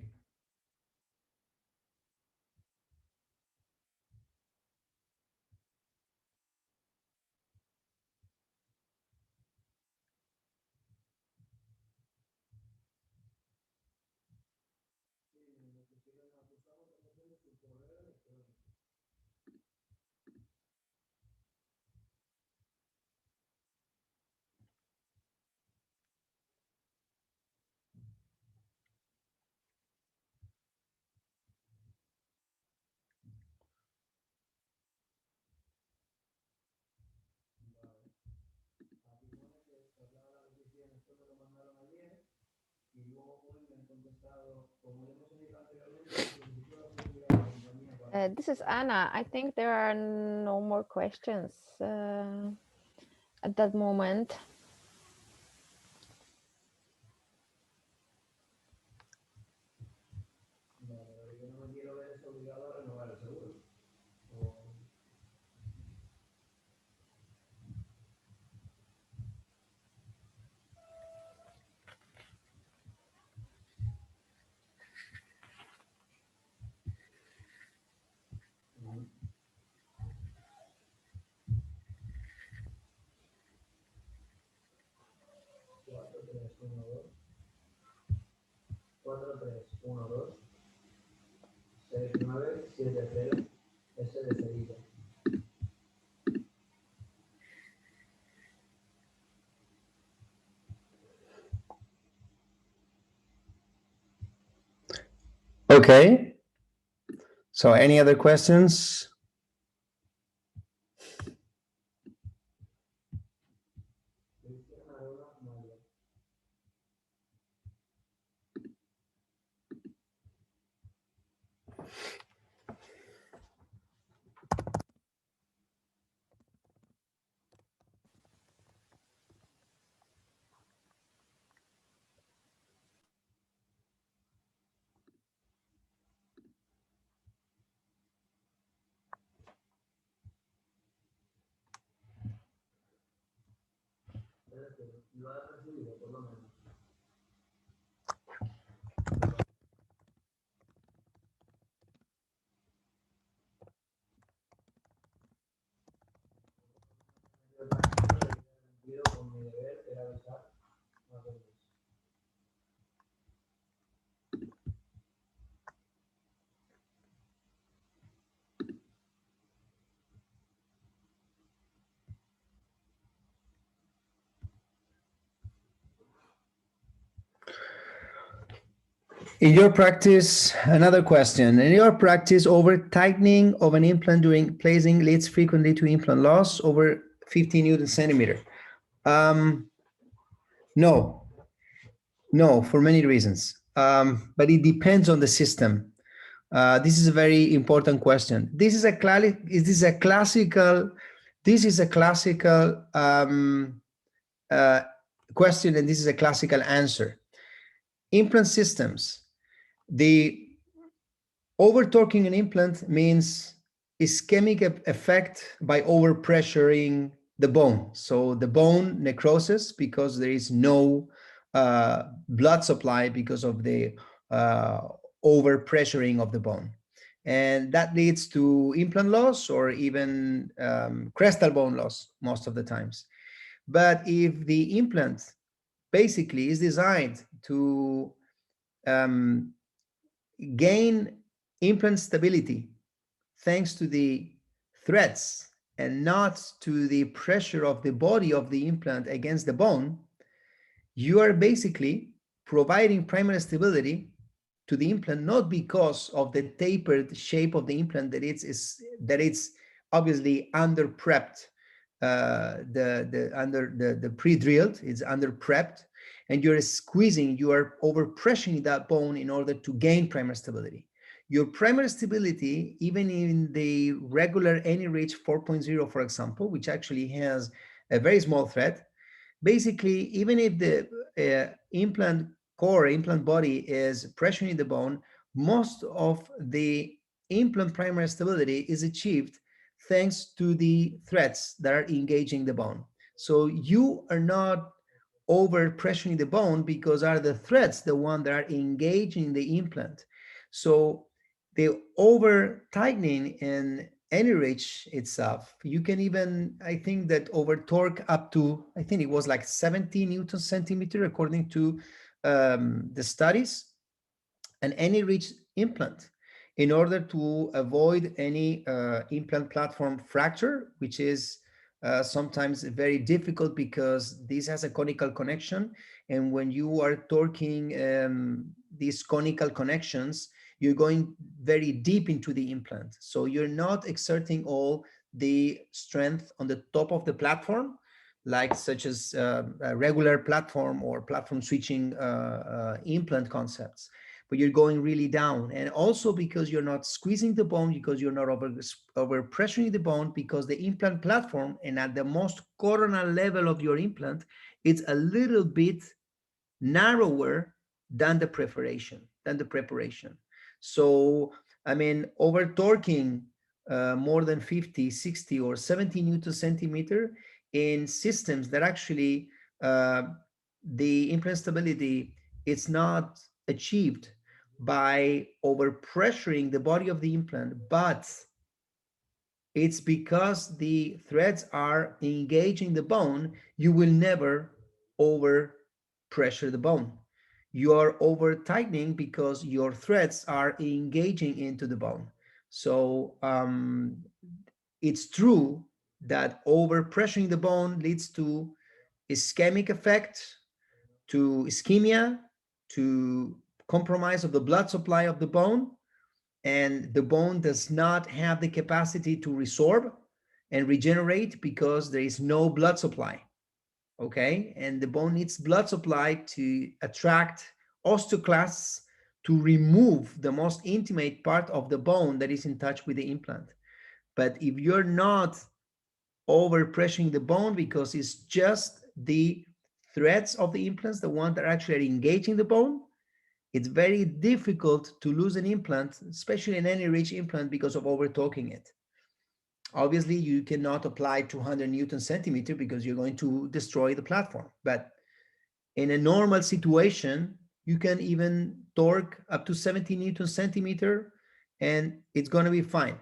This is Anna. I think there are no more questions at that moment. Okay. So any other questions? In your practice, another question. In your practice, over tightening of an implant during placing leads frequently to implant loss over 50 Newton centimeter. Um, no, no, for many reasons. But it depends on the system. This is a very important question. This is a classical uh, question, and this is a classical answer. Implant systems, the over torquing an implant means ischemic effect by overpressuring the bone. So the bone necrosis because there is no blood supply because of the uh, overpressuring of the bone. And that leads to implant loss or even crestal bone loss most of the times. But if the implant basically is designed to um, gain implant stability thanks to the threads and not to the pressure of the body of the implant against the bone, you are basically providing primary stability to the implant not because of the tapered shape of the implant that it's obviously under prepped, the pre-drilled, it's under prepped, and you're squeezing, you are overpressuring that bone in order to gain primary stability. Your primary stability, even in the regular any reach 4.0, for example, which actually has a very small thread, basically, even if the implant core, implant body is pressuring the bone, most of the implant primary stability is achieved thanks to the threads that are engaging the bone. So you are not over pressuring the bone because are the threads the one that are engaging the implant. So the over tightening and enrich itself, you can even, I think that over torque up to, I think it was like 70 Newton centimeter according to the studies, an any rich implant in order to avoid any implant platform fracture, which is sometimes very difficult because this has a conical connection. And when you are torquing these conical connections, you're going very deep into the implant. So you're not exerting all the strength on the top of the platform, like such as a regular platform or platform switching implant concepts, but you're going really down. And also because you're not squeezing the bone, because you're not over pressuring the bone, because the implant platform and at the most coronal level of your implant, it's a little bit narrower than the preparation. So, I mean, over torquing more than 50, 60, or 70 Newton centimeter in systems that actually uh, the implant stability it's not achieved by over pressuring the body of the implant, but it's because the threads are engaging the bone, you will never over pressure the bone. You are over tightening because your threads are engaging into the bone. So it's true that over pressuring the bone leads to ischemic effect, to ischemia, to compromise of the blood supply of the bone, and the bone does not have the capacity to resorb and regenerate because there is no blood supply. Okay, and the bone needs blood supply to attract osteoclasts to remove the most intimate part of the bone that is in touch with the implant. But if you're not over pressuring the bone because it's just the threads of the implants, the ones that are actually engaging the bone, it's very difficult to lose an implant, especially an any rich implant, because of over torquing it. Obviously, you cannot apply 200 Newton centimeter because you're going to destroy the platform. But in a normal situation, you can even torque up to 70 Newton centimeter and it's going to be fine.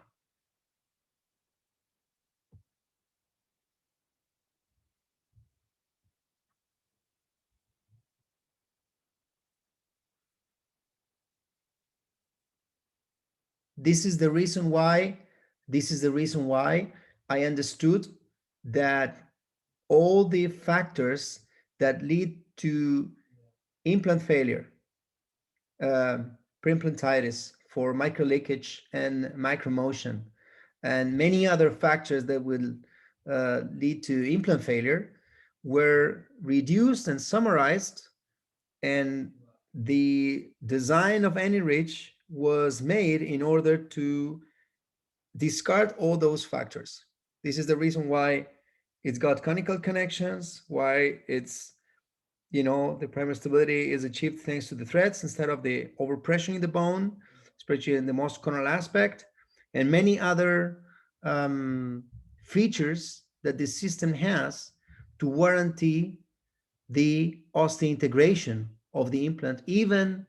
This is the reason why, this is the reason why I understood that all the factors that lead to implant failure, uh, preimplantitis for microleakage and micromotion, and many other factors that will lead to implant failure were reduced and summarized, and the design of AnyRich was made in order to discard all those factors. This is the reason why it's got conical connections, why it's, you know, the primary stability is achieved thanks to the threads instead of the overpressuring the bone, especially in the most coronal aspect, and many other features that the system has to warranty the osseointegration of the implant, even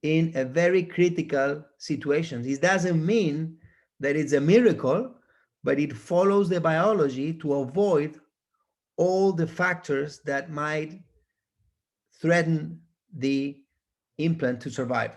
in a very critical situation. This doesn't mean that it's a miracle, but it follows the biology to avoid all the factors that might threaten the implant to survive.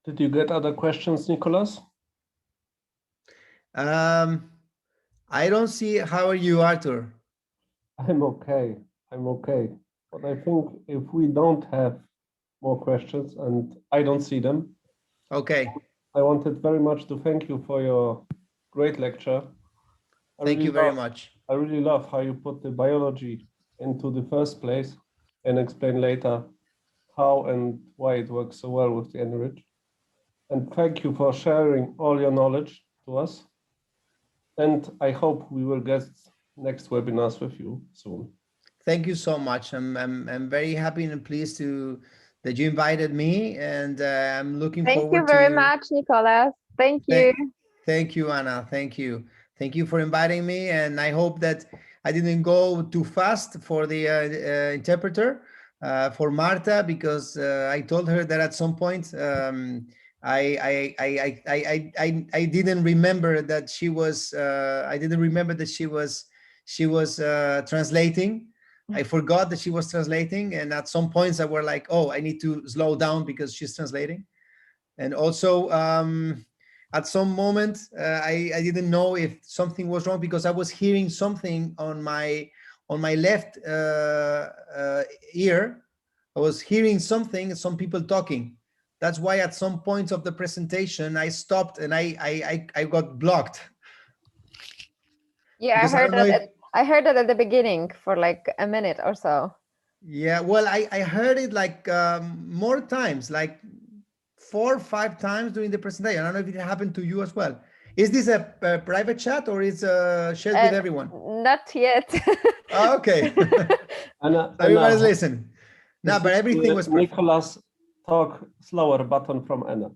Did you get other questions, Nicholas? I don't see. How are you, Arthur? I'm okay. I'm okay. But I think if we don't have more questions, and I don't see them, Okay. I wanted very much to thank you for your great lecture. Thank you very much. I really love how you put the biology into the first place and explain later how and why it works so well with the enrich. And thank you for sharing all your knowledge to us. And I hope we will get next webinars with you soon. Thank you so much. I'm very happy and pleased that you invited me, and I'm looking Thank forward you very to. much, Nicholas. Thank you. Thank you, Anna. Thank you. Thank you for inviting me. And I hope that I didn't go too fast for the interpreter, for Marta, because I told her that at some point I didn't remember that she was translating. I forgot that she was translating, and at some points I were like, oh, I need to slow down because she's translating. And also at some moment I didn't know if something was wrong because I was hearing something on my left ear. I was hearing something, some people talking. That's why at some points of the presentation I stopped and I got blocked. Yeah, Because I heard that at the beginning for like a minute or so. Yeah, well, I heard it like more times, like 4 or 5 times during the presentation. I don't know if it happened to you as well. Is this a private chat or is shared with everyone? Not yet. Oh, okay. Anna, Everybody's listening. No, but everything was perfect. Nicholas, talk slower button from Anna.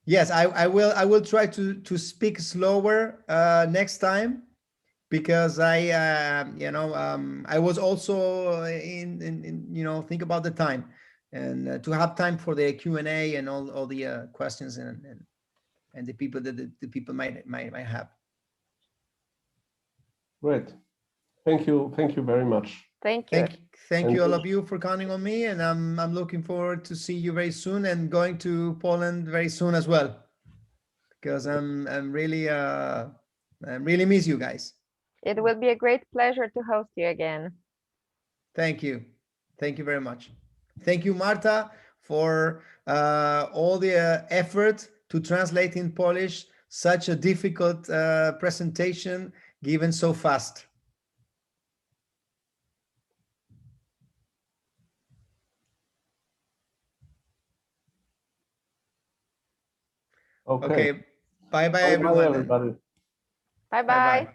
Yes, I will try to speak slower next time, because I I was also in think about the time, and to have time for the Q&A and all the questions and the people that the people might have. Great. Thank you very much. Thank you. Thank you all of you for counting on me, and I'm looking forward to see you very soon and going to Poland very soon as well, because I'm really miss you guys. It will be a great pleasure to host you again. Thank you. Thank you very much. Thank you, Marta, for all the effort to translate in Polish such a difficult presentation given so fast. Okay. Bye-bye, everyone. Everybody. Bye-bye.